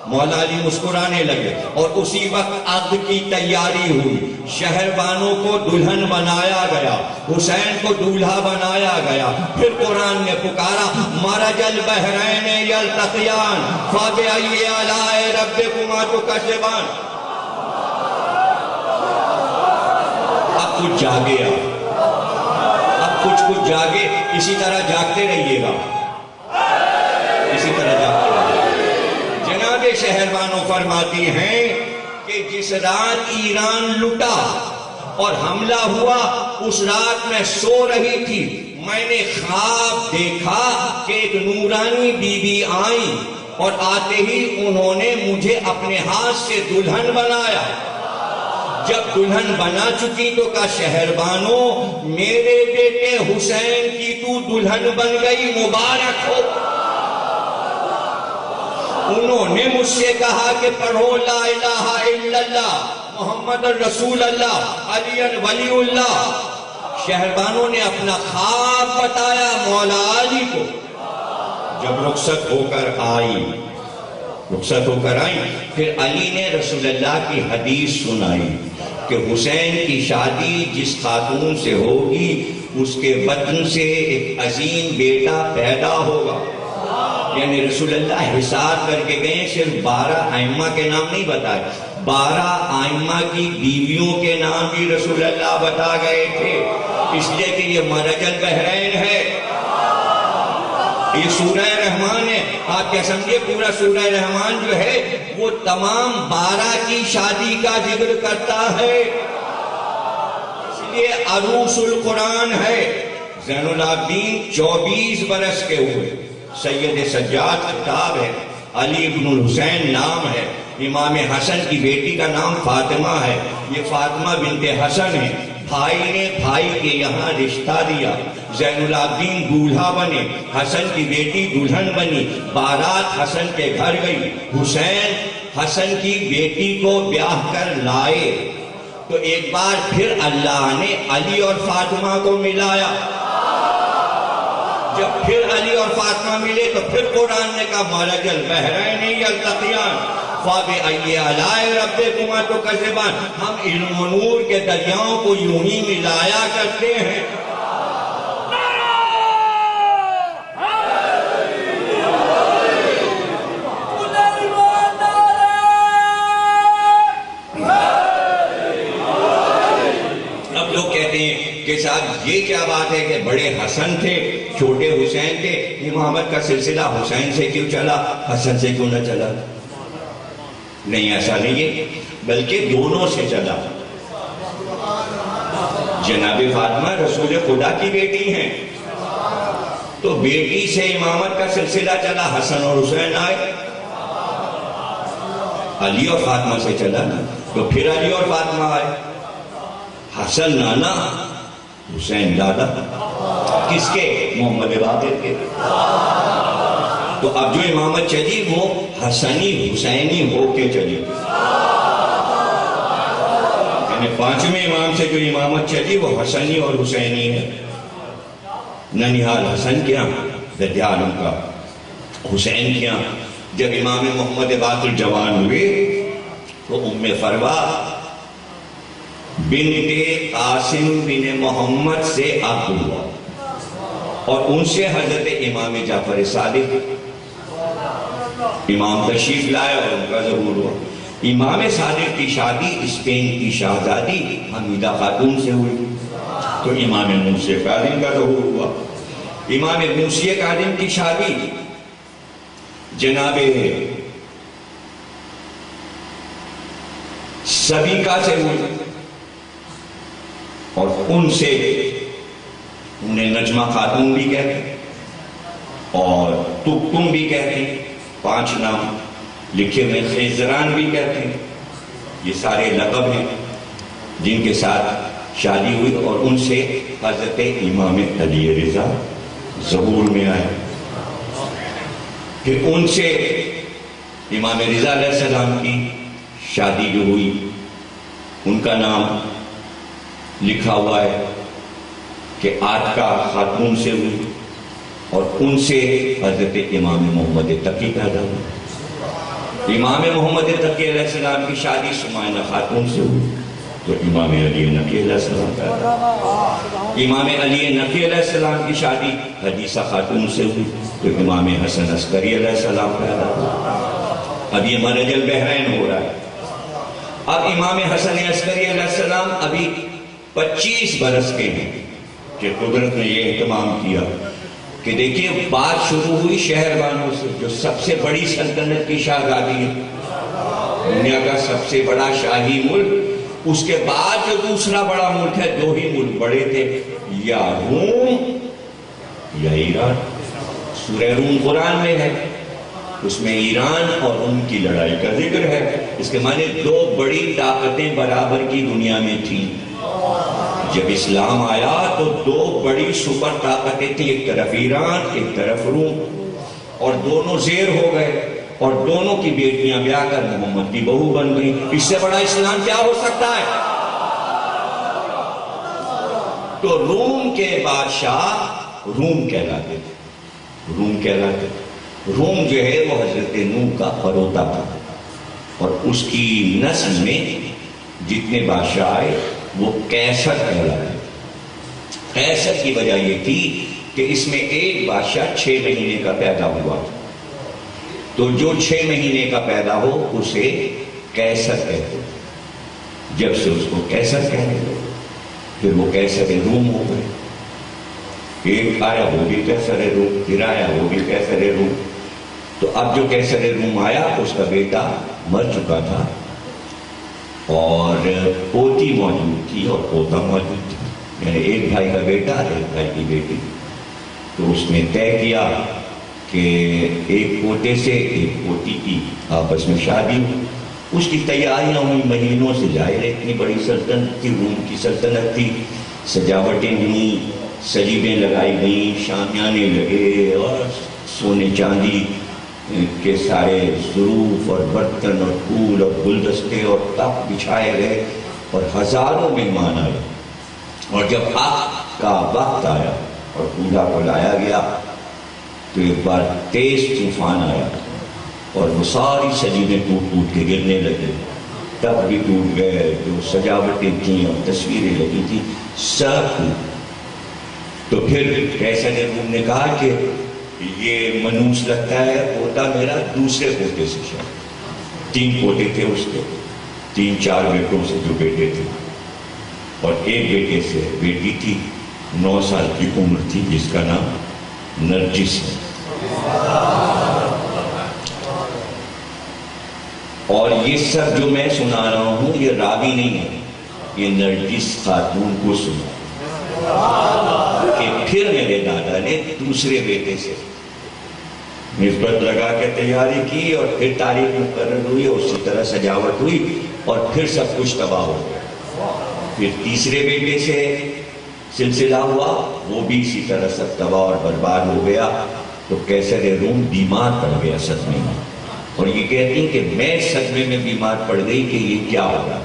[SPEAKER 1] مولا علی مسکرانے لگے اور اسی وقت عقد کی تیاری ہوئی، شہربانوں کو دلہن بنایا گیا، حسین کو دولہا بنایا گیا، پھر قرآن نے پکارا مرج البحرین یلتقیان فبأی آلاء ربکما تکذبان۔ اب کچھ جاگے، اب کچھ جاگے، اسی طرح جاگتے رہیے گا، اسی طرح جاگتے رہیے گا۔ جناب شہربانوں فرماتی ہیں کہ جس رات ایران لٹا اور حملہ ہوا اس رات میں سو رہی تھی، میں نے خواب دیکھا کہ ایک نورانی بی بی آئیں اور آتے ہی انہوں نے مجھے اپنے ہاتھ سے دلہن بنایا، جب دلہن بنا چکی تو کہا شہربانوں میرے بیٹے حسین کی تو دلہن بن گئی، مبارک ہو۔ انہوں نے مجھ سے کہا کہ پڑھو لا الہ الا اللہ محمد رسول اللہ علی ولی اللہ۔ شہربانوں نے اپنا خواب بتایا مولا علی کو، جب رخصت ہو کر آئی پھر علی نے رسول اللہ کی حدیث سنائی کہ حسین کی شادی جس خاتون سے ہوگی اس کے بطن سے ایک عظیم بیٹا پیدا ہوگا. یعنی رسول اللہ حساب کر کے گئے، صرف 12 ائمہ کے نام نہیں بتائے، 12 ائمہ کی بیویوں کے نام بھی رسول اللہ بتا گئے تھے، اس لیے کہ یہ مرج البحرین ہے، یہ سورہ رحمان ہے. آپ کیا سمجھے پورا سورہ رحمان جو ہے وہ تمام 12 کی شادی کا ذکر کرتا ہے، اس لیے عروس القرآن ہے. زین العابدین 24 برس کے ہوئے، سید سجاد خطاب ہے، علی ابن الحسین نام ہے، امام حسن کی بیٹی کا نام فاطمہ ہے، یہ فاطمہ بنت حسن ہے. بھائی نے بھائی کے یہاں رشتہ دیا، زین العابدین دولہا بنے، حسن کی بیٹی دلہن بنی، بارات حسن کے گھر گئی، حسین حسن کی بیٹی کو بیاہ کر لائے، تو ایک بار پھر اللہ نے علی اور فاطمہ کو ملایا. جب پھر علی اور فاطمہ ملے تو پھر قرآن نے کہا مرج البحرین یلتقیان فبأی آلاء ربکما تکذبان. ہم علم و نور کے دریاؤں کو یوں ہی ملایا کرتے ہیں. اب لوگ کہتے ہیں کہ صاحب یہ کیا بات ہے کہ بڑے حسن تھے چھوٹے حسین تھے، امامت کا سلسلہ حسین سے کیوں چلا حسن سے کیوں نہ چلا؟ نہیں، ایسا نہیں ہے، بلکہ دونوں سے چلا. جناب فاطمہ رسول خدا کی بیٹی ہیں تو بیٹی سے امامت کا سلسلہ چلا، حسن اور حسین آئے. علی اور فاطمہ سے چلا نا تو پھر علی اور فاطمہ آئے. حسن نانا، حسین دادا، کس کے؟ محمد باقر کے. تو اب جو امامت چلی وہ حسنی حسینی ہو کے چلی، یعنی 5ویں امام سے جو امامت چلی وہ حسنی اور حسینی ہے. ننیحال حسن کیا، ددیالم کا حسین کیا. جب امام محمد باقر جوان ہوئے تو ام فروا بنت قاسم بن محمد سے عقد ہوا اور ان سے حضرت امام جعفر صادق امام تشریف لائے اور ان کا ظہور ہوا. امام صادق کی شادی اسپین کی شہزادی حمیدہ خاتون سے ہوئی تو امام موسی کاظم کا ظہور ہوا. امام موسی کاظم کی شادی جناب سبیکہ سے ہوئی اور ان سے انہیں نجمہ خاتون بھی کہتے ہیں اور تکتم بھی کہتے ہیں، 5 نام لکھے ہوئے، خیزران بھی کہتے ہیں. یہ سارے لقب ہیں جن کے ساتھ شادی ہوئی اور ان سے حضرت امام علی رضا ظہور میں آئے. پھر ان سے امام رضا علیہ السلام کی شادی جو ہوئی ان کا نام لکھا ہوا ہے کہ آتکا خاتون سے ہوئی اور ان سے حضرت امام محمد تقی پیدا ہوئی. امام محمد تقی علیہ السلام کی شادی سمائنہ خاتون سے ہوئی تو امام علی نقی علیہ السلام پیدا ہوئی. امام علی نقی علیہ السلام کی شادی حدیثہ خاتون سے ہوئی تو امام حسن عسکری علیہ السلام پیدا ہوئی. اب یہ مرج البحرین ہو رہا ہے. اب امام حسن عسکری علیہ السلام ابھی 25 برس کے ہیں کہ قدرت نے یہ اہتمام کیا کہ دیکھیے بات شروع ہوئی شہر بانوں سے جو سب سے بڑی سلطنت کی شاہزادی ہے، دنیا کا سب سے بڑا شاہی ملک. اس کے بعد جو دوسرا بڑا ملک ہے، 2 ہی ملک بڑے تھے، یا روم یا ایران. سورہ روم قرآن میں ہے، اس میں ایران اور ان کی لڑائی کا ذکر ہے. اس کے معنی 2 بڑی طاقتیں برابر کی دنیا میں تھیں. جب اسلام آیا تو 2 بڑی سپر طاقتیں تھیں، ایک طرف ایران ایک طرف روم، اور دونوں زیر ہو گئے اور دونوں کی بیٹیاں بیاہ کر محمد کی بہو بن گئی. اس سے بڑا اسلام کیا ہو سکتا ہے؟ تو روم کے بادشاہ روم کہلاتے تھے، روم کہلاتے تھے. روم جو ہے وہ حضرت نوح کا پروتا تھا، اور اس کی نسل میں جتنے بادشاہ آئے وہ قیصر کہلاتے۔ قیصر کی وجہ یہ تھی کہ اس میں ایک بادشاہ 6 مہینے کا پیدا ہوا، تو جو 6 مہینے کا پیدا ہو اسے قیصر کہتے۔ جب سے اس کو قیصر کہنے لگے پھر وہ قیصر روم ہو گئے۔ ایک آیا وہ بھی قیصر روم، پھر آیا وہ بھی قیصر روم۔ تو اب جو قیصر روم آیا اس کا بیٹا مر چکا تھا اور پوتی موجود تھی اور پوتا موجود تھا، یعنی ایک بھائی کا بیٹا ایک بھائی کی بیٹی۔ تو اس نے طے کیا کہ ایک پوتے سے ایک پوتی کی آپس میں شادی ہوئی۔ اس کی تیاریاں ہوئی مہینوں سے، ظاہر ہے اتنی بڑی سلطنت تھی، روم کی سلطنت تھی، سجاوٹیں ہوئیں، سلیبیں لگائی گئیں، شامیانے لگے اور سونے چاندی کے سارے ظروف اور برتن اور پھول اور گلدستے اور تخت بچھائے گئے اور ہزاروں مہمان آئے۔ اور جب آگ کا وقت آیا اور دولہا کو لایا گیا تو ایک بار تیز طوفان آیا اور وہ ساری سلیبیں ٹوٹ ٹوٹ کے گرنے لگے، تخت بھی ٹوٹ گئے، جو سجاوٹیں تھیں اور تصویریں لگی تھیں سب ٹوٹ۔ تو پھر قیصر روم نے کہا کہ یہ منوس لگتا ہے پوتا میرا دوسرے پوتے سے شاید، 3 پوتے تھے اس کے، 3-4 بیٹوں سے جو بیٹے تھے، اور ایک بیٹے سے بیٹی تھی 9 سال کی عمر تھی جس کا نام نرجس ہے۔ اور یہ سب جو میں سنا رہا ہوں یہ راوی نہیں ہے، یہ نرجس خاتون کو سنا کہ پھر میرے دادا نے دوسرے بیٹے سے نسبت لگا کے تیاری کی اور پھر تاریخ مقرر ہوئی، اسی طرح سجاوٹ ہوئی اور پھر سب کچھ تباہ ہو گیا۔ پھر تیسرے بیٹے سے سلسلہ ہوا، وہ بھی اسی طرح سب تباہ اور برباد ہو گیا۔ تو قیصر روم بیمار پڑ گیا صدمے میں، اور یہ کہتی ہیں کہ میں صدمے میں بیمار پڑ گئی کہ یہ کیا ہو رہا۔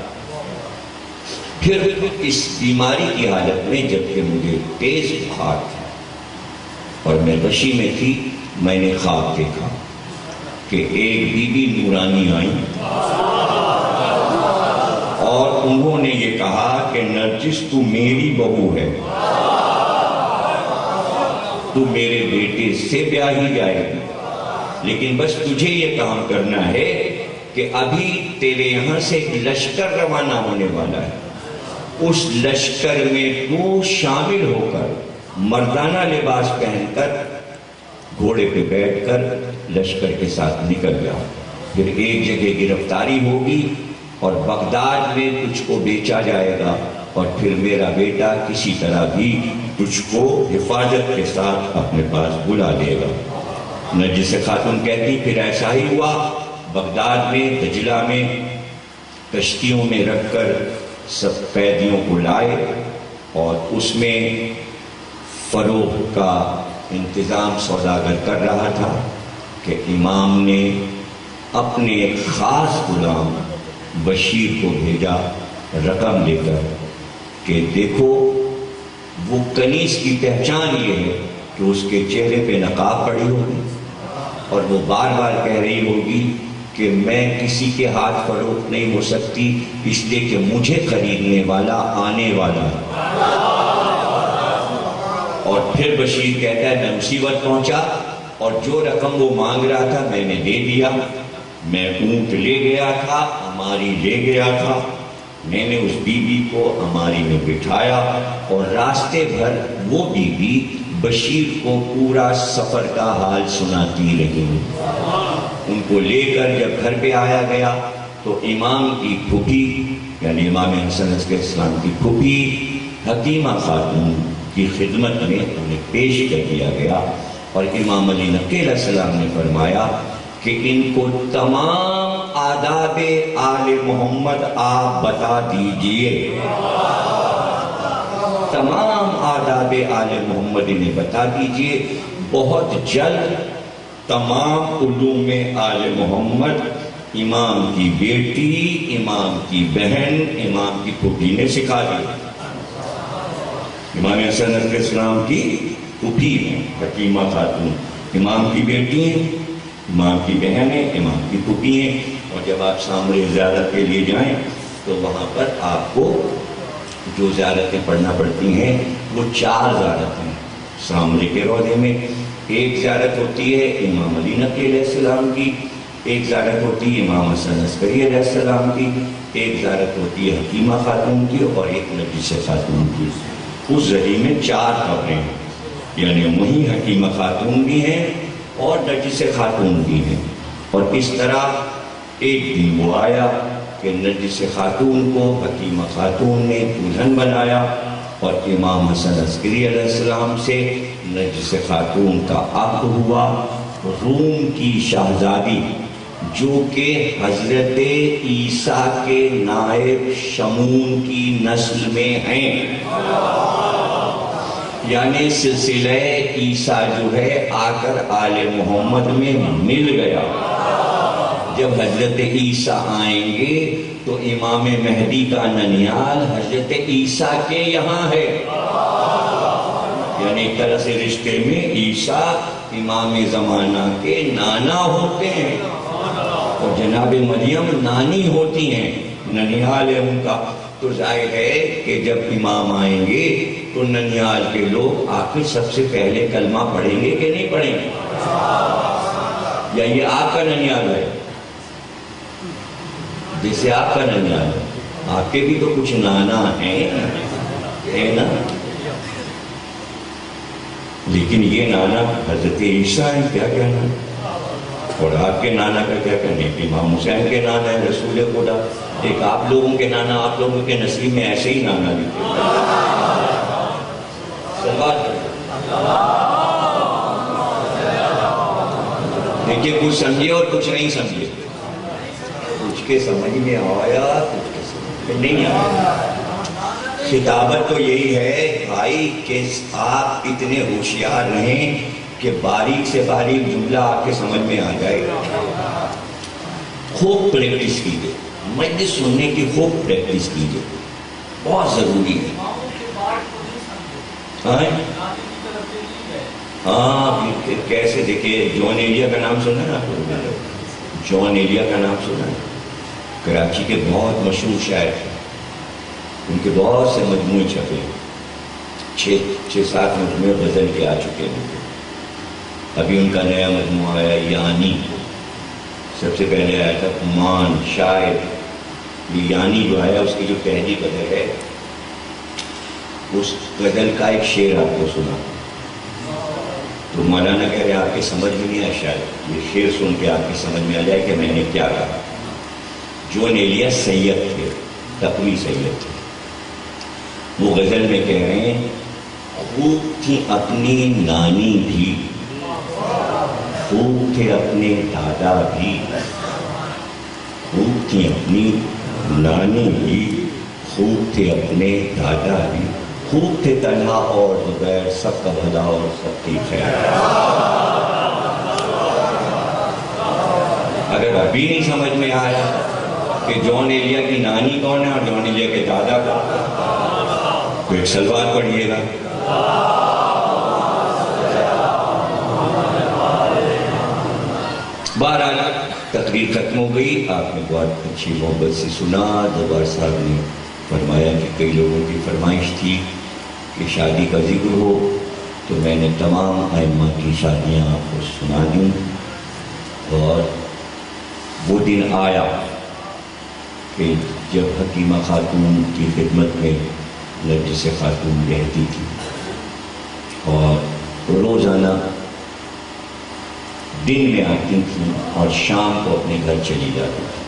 [SPEAKER 1] پھر اس بیماری کی حالت میں جبکہ مجھے تیز بخار تھا اور میں غشی میں تھی، میں نے خواب دیکھا کہ ایک بی بی نورانی آئی اور انہوں نے یہ کہا کہ نرجس تو میری بہو ہے، تو میرے بیٹے سے بیاہی جائے گی، لیکن بس تجھے یہ کام کرنا ہے کہ ابھی تیرے یہاں سے ایک لشکر روانہ ہونے والا ہے، اس لشکر میں تو شامل ہو کر مردانہ لباس پہن کر گھوڑے پہ بیٹھ کر لشکر کے ساتھ نکل گیا۔ پھر ایک جگہ گرفتاری ہوگی اور بغداد میں تجھ کو بیچا جائے گا، اور پھر میرا بیٹا کسی طرح بھی تجھ کو حفاظت کے ساتھ اپنے پاس بلا لے گا۔ نرجس خاتون کہتی پھر ایسا ہی ہوا، بغداد میں دجلہ میں کشتیوں میں رکھ کر سب قیدیوں کو لائے اور اس میں فروغ کا انتظام سوداگر کر رہا تھا کہ امام نے اپنے ایک خاص غلام بشیر کو بھیجا رقم لے کر کہ دیکھو وہ کنیز کی پہچان یہ ہے کہ اس کے چہرے پہ نقاب پڑی ہوگی اور وہ بار بار کہہ رہی ہوگی کہ میں کسی کے ہاتھ فروخت نہیں ہو سکتی اس لیے کہ مجھے خریدنے والا آنے والا ہے۔ اور پھر بشیر کہتا ہے میں اسی وقت پہنچا اور جو رقم وہ مانگ رہا تھا میں نے دے دیا، میں اونٹ لے گیا تھا، ہماری لے گیا تھا، میں نے اس بی بی کو ہماری میں بٹھایا اور راستے بھر وہ بی بی بشیر کو پورا سفر کا حال سناتی رہی۔ ان کو لے کر جب گھر پہ آیا گیا تو امام کی پھوپھی یعنی امام حسن علیہ السلام کی پھوپھی حکیمہ خاتون کی خدمت میں انہیں پیش کر دیا گیا، اور امام علی نقی علیہ السلام نے فرمایا کہ ان کو تمام آداب آل محمد آپ بتا دیجئے۔ تمام آداب آل محمد انہیں بتا دیجئے، بہت جلد تمام علوم آل محمد امام کی بیٹی، امام کی بہن، امام کی پھوپھی نے سکھا دی۔ امام حسن علیہ السلام کی پھوپھی ہیں حکیمہ خاتون، امام کی بیٹی ہیں، امام کی بہن ہیں، امام کی پھوپھی ہیں، اور جب آپ سامنے زیارت کے لیے جائیں تو وہاں پر آپ کو جو زیارتیں پڑھنا پڑتی ہیں وہ 4 زیارتیں ہیں سامنے کے روضے میں۔ ایک زیارت ہوتی ہے امام علی نقی علیہ السلام کی، ایک زیارت ہوتی ہے امام حسن عسکری علیہ السلام کی، ایک زیارت ہوتی ہے حکیمہ خاتون کی، اور ایک نرجس خاتون کی۔ اس زہی میں 4 قبریں ہیں، یعنی وہیں حکیمہ خاتون بھی ہیں اور نرجس خاتون بھی ہیں۔ اور اس طرح ایک دن وہ آیا کہ نرجس خاتون کو حکیمہ خاتون نے دلہن بنایا، اور امام حسن عسکری علیہ السلام سے نرجس خاتون کا عقد ہوا۔ روم کی شہزادی جو کہ حضرت عیسیٰ کے نائب شمون کی نسل میں ہیں، یعنی سلسلہ عیسیٰ جو ہے آ کر آل محمد میں مل گیا۔ جب حضرت عیسیٰ آئیں گے تو امام مہدی کا ننیال حضرت عیسیٰ کے یہاں ہے، یعنی ایک طرح سے رشتے میں عیسیٰ امام زمانہ کے نانا ہوتے ہیں، اور جناب مریم نانی ہوتی ہیں، ننیال ہے ان کا۔ تو ظاہر ہے کہ جب امام آئیں گے تو ننیال کے لوگ آ کے سب سے پہلے کلمہ پڑھیں گے کہ نہیں پڑھیں گے؟ یا یہ آپ کا ننیال ہے؟ جیسے آپ کا ننیال ہے، آپ کے بھی تو کچھ نانا ہیں نا، لیکن یہ نانا حضرت عیسیٰ ہیں، کیا کہنا ہے؟ اور آپ کے نانا کا کیا کہنا ہے؟ امام حسین کے نانا ہے رسول خدا۔ ایک آپ لوگوں کے نانا، آپ لوگوں کے نصیب میں ایسے ہی نانا لکھے دیکھیے، کچھ سمجھے اور کچھ نہیں سمجھے، کچھ کے سمجھ میں آیا، کچھ کے سمجھ میں نہیں آیا۔ خطابت تو یہی ہے بھائی کہ آپ اتنے ہوشیار رہیں کہ باریک سے باریک جملہ آپ کے سمجھ میں آ جائے گا۔ خوب پریکٹس کیجئے، مجلس سننے کی خوب پریکٹس کیجئے، بہت ضروری ہے۔ ہاں کیسے دیکھیں، جون ایلیا کا نام سنا ہے آپ کو؟ جون ایلیا کا نام سنا ہے؟ کراچی کے بہت مشہور شاعر ہیں، ان کے بہت سے مجموعے چھپے، 6-7 مجموعے غزل کے آ چکے ہیں۔ ابھی ان کا نیا مجموعہ آیا یعنی، سب سے پہلے آیا تھا عمان شاعر۔ یہ یعنی جو آیا اس کی جو پہلی غزل ہے، اس غزل کا ایک شعر آپ کو سنا تو مولانا کہہ رہے آپ کے سمجھ میں نہیں آیا، شاید یہ شعر سن کے آپ کی سمجھ میں آ جائے کہ میں نے کیا کہا۔ جون ایلیا سید تھے، تقوی سید تھے۔ وہ غزل میں کہہ رہے ہیں، خوب تھی اپنی نانی بھی، خوب تھے اپنے دادا بھی، خوب تھی اپنی نانی بھی، خوب تھے اپنے دادا بھی، خوب تھے طلحہ اور زبیر، سب کا بھلا اور سب کی خیر۔ اگر ابھی نہیں سمجھ میں آیا کہ جون ایلیا کی نانی کون ہے اور جون ایلیا کے دادا کون، تو ایک سلوات پڑھیے گا۔ بہرحال تقریر ختم ہو گئی، آپ نے بہت اچھی محبت سے سنا۔ جبار صاحب نے فرمایا کہ کئی لوگوں کی فرمائش تھی کہ شادی کا ذکر ہو، تو میں نے تمام ائمہ کی شادیاں آپ کو سنا دیں۔ اور وہ دن آیا کہ جب حکیمہ خاتون کی خدمت میں نرجس خاتون رہتی تھی، اور روزانہ دن میں آتی تھی اور شام کو اپنے گھر چلی جاتی تھی۔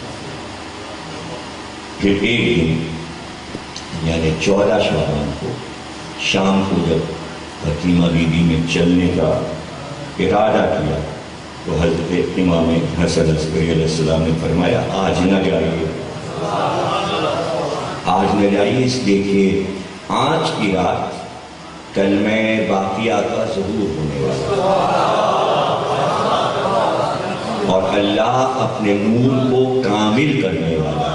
[SPEAKER 1] پھر ایک دن یعنی 14 شعبان کو شام کو جب حکیمہ بی بی میں چلنے کا ارادہ کیا تو حضرت امام حسن عسکری علیہ السلام نے فرمایا آج نہ جائیے، آج نہ جائیے، اس لیے کہ آج کی رات کلمہ باقیہ کا ظہور ہونے والا اور اللہ اپنے نور کو کامل کرنے والا۔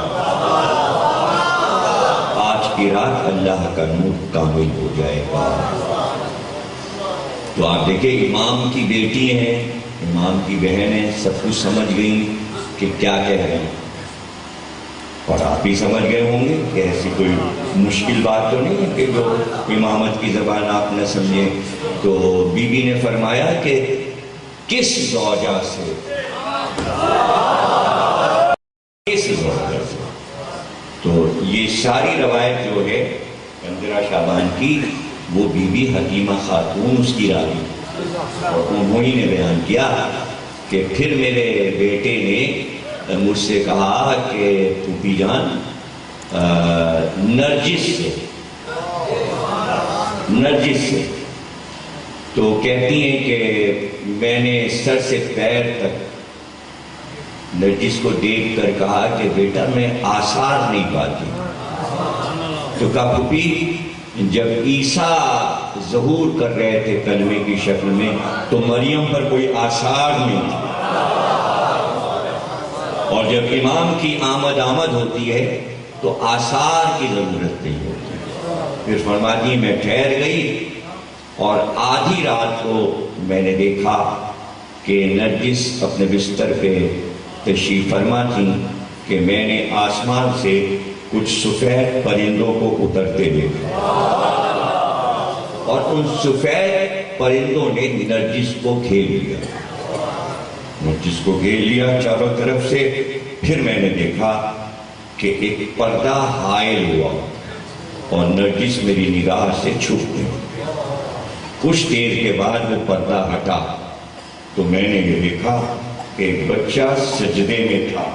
[SPEAKER 1] آج کی رات اللہ کا نور کامل ہو جائے گا۔ تو آپ دیکھیں امام کی بیٹی ہیں، امام کی بہن ہیں، سب کچھ سمجھ گئی کہ کیا کہہ رہے ہیں، اور آپ بھی سمجھ گئے ہوں گے کہ ایسی کوئی مشکل بات تو نہیں ہے کہ جو امامت کی زبان آپ نہ سمجھیں۔ تو بی بی نے فرمایا کہ کس زوجہ سے، کس زوجہ سے؟ تو یہ ساری روایت جو ہے 15 شعبان کی، وہ بی بی حکیمہ خاتون اس کی راوی، اور انہوں نے بیان کیا کہ پھر میرے بیٹے نے مجھ سے کہا کہ پھوپھی جان نرجس سے، تو کہتی ہیں کہ میں نے سر سے پیر تک نرجس کو دیکھ کر کہا کہ بیٹا میں آثار نہیں پاتی۔ تو کہا پھوپھی جب عیسیٰ ظہور کر رہے تھے کلمے کی شکل میں تو مریم پر کوئی آثار نہیں تھا، اور جب امام کی آمد ہوتی ہے تو آثار کی ضرورت نہیں ہوتی۔ پھر فرماتی ہیں میں ٹھہر گئی، اور آدھی رات کو میں نے دیکھا کہ نرجس اپنے بستر پہ تشریف فرما تھی کہ میں نے آسمان سے کچھ سفید پرندوں کو اترتے دیکھا، اور ان سفید پرندوں نے نرجس کو گھیر لیا، نرجس کو گھیر لیا چاروں طرف سے۔ پھر میں نے دیکھا کہ ایک پردہ حائل ہوا اور نرجس میری نگاہ سے چھپ گئی۔ کچھ دیر کے بعد وہ پردہ ہٹا تو میں نے یہ دیکھا کہ ایک بچہ سجدے میں تھا۔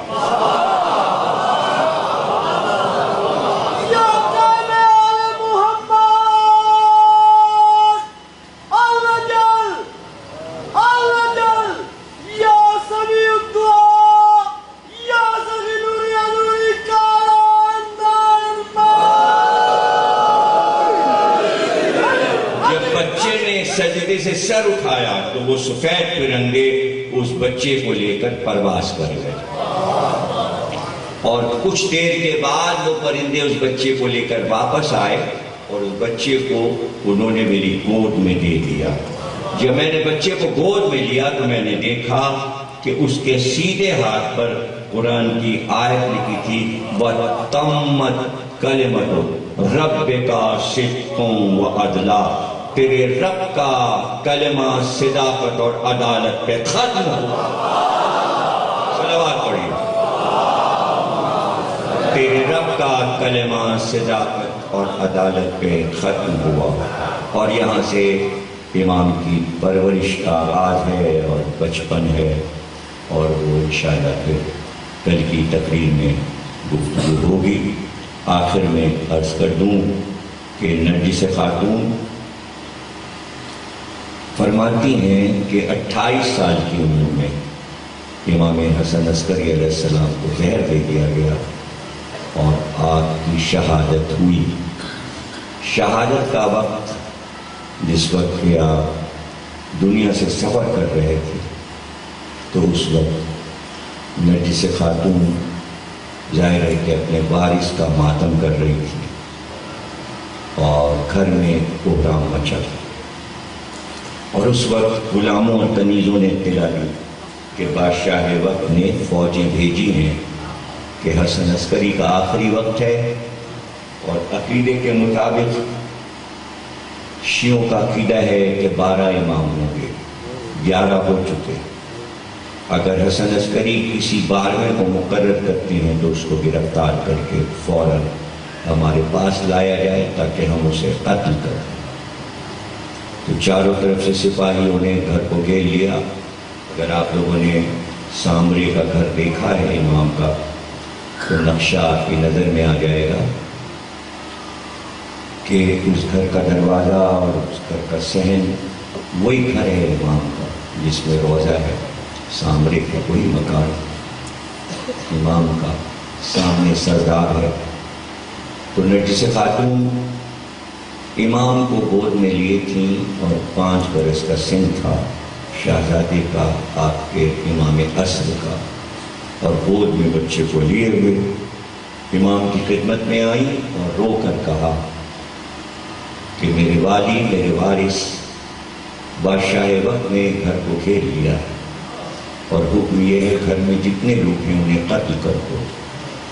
[SPEAKER 1] سجدے سے سر اٹھایا تو وہ سفید پرندے اس بچے کو لے کر پرواز کر گئے، اور کچھ دیر کے بعد وہ پرندے اس بچے کو لے کر واپس آئے، اور اس بچے کو انہوں نے میری گود میں دے دیا۔ جب میں نے بچے کو گود میں لیا تو میں نے دیکھا کہ اس کے سیدھے ہاتھ پر قرآن کی آیت لکھی تھی وَتَمَّتْ كَلِمَتُ رَبِّكَ صِدْقًا وَعَدْلًا، تیرے رب کا کلمہ صداقت اور عدالت پہ ختم ہوا۔ صلوات پڑھیے۔ تیرے رب کا کلمہ صداقت اور عدالت پہ ختم ہوا۔ اور یہاں سے امام کی پرورش کا آغاز ہے اور بچپن ہے، اور وہ انشاءاللہ پھر کل کی تقریر میں گفتگو ہوگی۔ آخر میں عرض کر دوں کہ نرجس خاتون فرماتی ہیں کہ 28 سال کی عمر میں امام حسن عسکری علیہ السلام کو زہر دے دیا گیا اور آپ کی شہادت ہوئی۔ شہادت کا وقت جس وقت کہ آپ دنیا سے سفر کر رہے تھے، تو اس وقت نرجس خاتون ظاہر ہے کہ اپنے وارث کا ماتم کر رہی تھی، اور گھر میں کوہرام مچا تھا، اور اس وقت غلاموں اور تنیزوں نے اطلاع دی کہ بادشاہ وقت نے فوجیں بھیجی ہیں کہ حسن عسکری کا آخری وقت ہے، اور عقیدے کے مطابق شیعوں کا عقیدہ ہے کہ 12 امام ہوں گے، 11 ہو چکے۔ اگر حسن عسکری کسی 12ویں کو مقرر کرتے ہیں تو اس کو گرفتار کر کے فوراً ہمارے پاس لایا جائے تاکہ ہم اسے قتل کریں۔ تو چاروں طرف سے سپاہیوں نے گھر کو گھیر لیا۔ اگر آپ لوگوں نے سامرے کا گھر دیکھا ہے امام کا تو نقشہ آپ کی نظر میں آ جائے گا کہ اس گھر کا دروازہ اور اس گھر کا صحن وہی گھر ہے امام کا جس میں روضہ ہے۔ سامرے کا کوئی مکان امام کا سامنے سرداب ہے۔ تو نرجس خاتون امام کو گود میں لیے تھیں، اور 5 برس کا سن تھا شہزادے کا، آپ کے امام اصل کا، اور گود میں بچے کو لیے ہوئے امام کی خدمت میں آئی اور رو کر کہا کہ میرے والی، میرے وارث بادشاہ وقت نے گھر کو گھیر لیا اور حکم یہ ہے گھر میں جتنے لوگ ہیں انہیں قتل کر دو،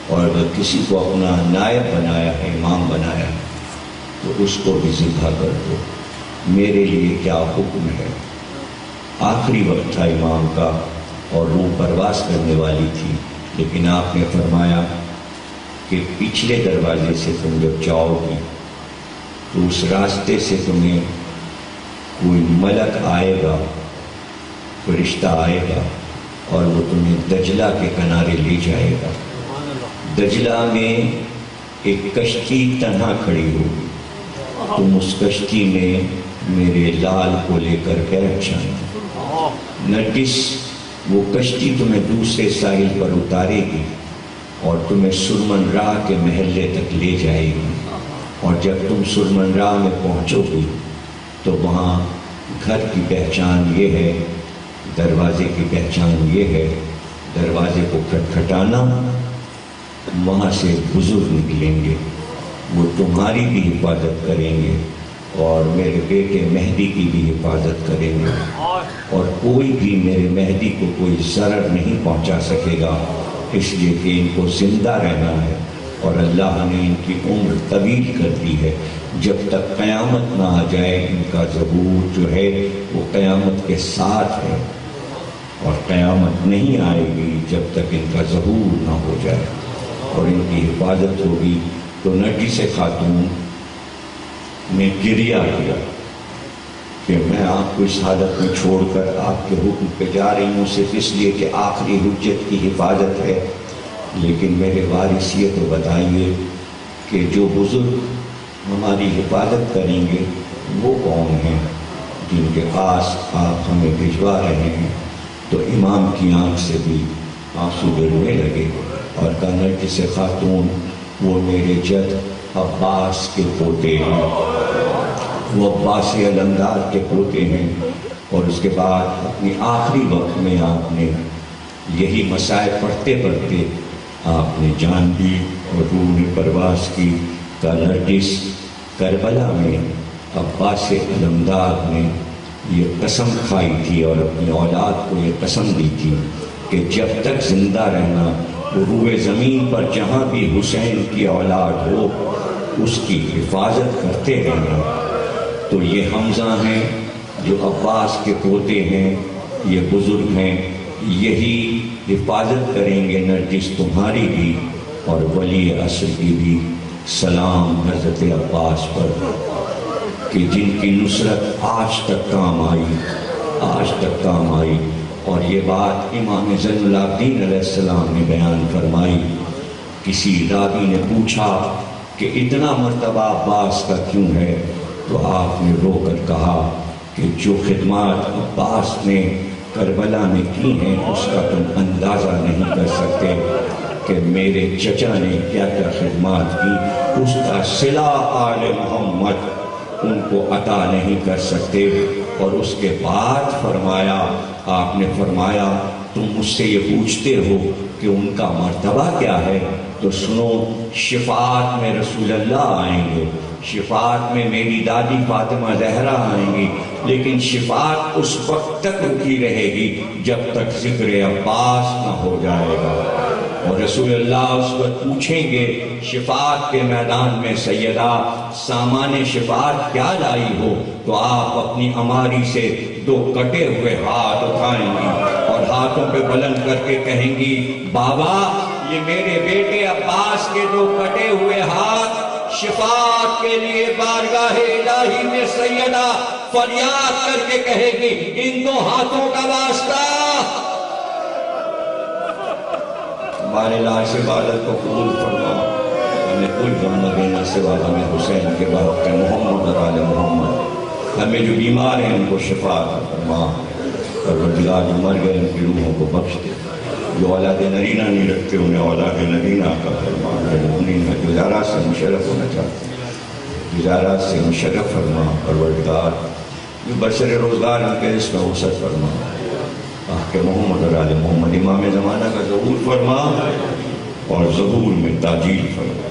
[SPEAKER 1] اور اگر کسی کو اپنا نائب بنایا ہے، امام بنایا ہے، تو اس کو بھی ذبح کر دو۔ میرے لیے کیا حکم ہے؟ آخری وقت تھا امام کا اور روح پرواز کرنے والی تھی، لیکن آپ نے فرمایا کہ پچھلے دروازے سے تم جب جاؤ گی تو اس راستے سے تمہیں کوئی ملک آئے گا، فرشتہ آئے گا، اور وہ تمہیں دجلہ کے کنارے لے جائے گا۔ دجلہ میں ایک کشتی تنہا کھڑی ہوگی، تم اس کشتی میں میرے لال کو لے کر بیٹھ جانا۔ نرگس وہ کشتی تمہیں دوسرے ساحل پر اتارے گی اور تمہیں سرمن راہ کے محلے تک لے جائے گی، اور جب تم سرمن راہ میں پہنچو گی تو وہاں گھر کی پہچان یہ ہے، دروازے کی پہچان یہ ہے، دروازے کو کھٹکھٹانا، وہاں سے بزرگ نکلیں گے، وہ تمہاری بھی حفاظت کریں گے اور میرے بیٹے مہدی کی بھی حفاظت کریں گے، اور کوئی بھی میرے مہدی کو کوئی ضرر نہیں پہنچا سکے گا، اس لیے کہ ان کو زندہ رہنا ہے اور اللہ نے ان کی عمر طویل کر دی ہے۔ جب تک قیامت نہ آ جائے ان کا ظہور جو ہے وہ قیامت کے ساتھ ہے، اور قیامت نہیں آئے گی جب تک ان کا ظہور نہ ہو جائے اور ان کی حفاظت ہوگی۔ تو نرگس خاتون نے گریہ کیا کہ میں آپ کو اس حالت میں چھوڑ کر آپ کے حکم پہ جا رہی ہوں، صرف اس لیے کہ آخری حجت کی حفاظت ہے، لیکن میرے وارث یہ تو بتائیے کہ جو بزرگ ہماری حفاظت کریں گے وہ کون ہیں جن کے پاس آپ ہمیں بھجوا رہے ہیں؟ تو امام کی آنکھ سے بھی آنسو گرنے لگے اور کہا نرگس خاتون وہ میرے جد عباس کے پوتے ہیں، وہ عباس علمدار کے پوتے ہیں، اور اس کے بعد اپنی آخری وقت میں آپ نے یہی مسائل پڑھتے پڑھتے آپ نے جان دی اور روح نے پرواز کی۔ کہ نرگس کربلا میں عباس علمدار نے یہ قسم کھائی تھی اور اپنی اولاد کو یہ قسم دی تھی کہ جب تک زندہ رہنا وہ روئے زمین پر جہاں بھی حسین کی اولاد ہو اس کی حفاظت کرتے رہنا۔ تو یہ حمزہ ہیں جو عباس کے پوتے ہیں، یہ بزرگ ہیں، یہی حفاظت کریں گے نرگس تمہاری بھی اور ولی عصر کی بھی۔ سلام حضرت عباس پر کہ جن کی نصرت آج تک کام آئی، آج تک کام آئی۔ اور یہ بات امام زین العابدین علیہ السلام نے بیان فرمائی۔ کسی راوی نے پوچھا کہ اتنا مرتبہ عباس کا کیوں ہے؟ تو آپ نے رو کر کہا کہ جو خدمات عباس نے کربلا میں کی ہیں اس کا تم اندازہ نہیں کر سکتے کہ میرے چچا نے کیا کیا خدمات کی، اس کا صلہ آل محمد ان کو عطا نہیں کر سکتے۔ اور اس کے بعد فرمایا، آپ نے فرمایا تم مجھ سے یہ پوچھتے ہو کہ ان کا مرتبہ کیا ہے، تو سنو، شفاعت میں رسول اللہ آئیں گے، شفاعت میں میری دادی فاطمہ زہرا آئیں گی، لیکن شفاعت اس وقت تک رکی رہے گی جب تک ذکر عباس نہ ہو جائے گا۔ اور رسول اللہ اس وقت پوچھیں گے شفاعت کے میدان میں سیدہ سامان شفاعت کیا لائی ہو، تو آپ اپنی اماری سے 2 کٹے ہوئے ہاتھ اٹھائیں گی اور ہاتھوں پہ بلند کر کے کہیں گی بابا یہ میرے بیٹے عباس کے 2 کٹے ہوئے ہاتھ شفاعت کے لیے بارگاہ الہی میں سیدہ فریاد کر کے کہے گی ان 2 ہاتھوں کا واسطہ ہمارے لاش عبادت کو قبول فرما، ہمیں کوئی غم نہ دینا سوا ہمیں حسین کے بعد محمد اور آل محمد، ہمیں جو بیمار ہیں ان کو شفا فرما، اور پروردگار جو مر گئے ان کی روحوں کو بخش دے، جو اولاد نرینہ نہیں رکھتے انہیں اولاد نرینہ عطا فرما، جو زیارات سے مشرف ہونا چاہتے ہیں زیارات سے مشرف فرما، پروردگار جو برسر روزگار ان کے اس میں وسعت فرما، کہ محمد اور آل محمد امام زمانہ کا ظہور فرما اور ظہور میں تاجیل فرما۔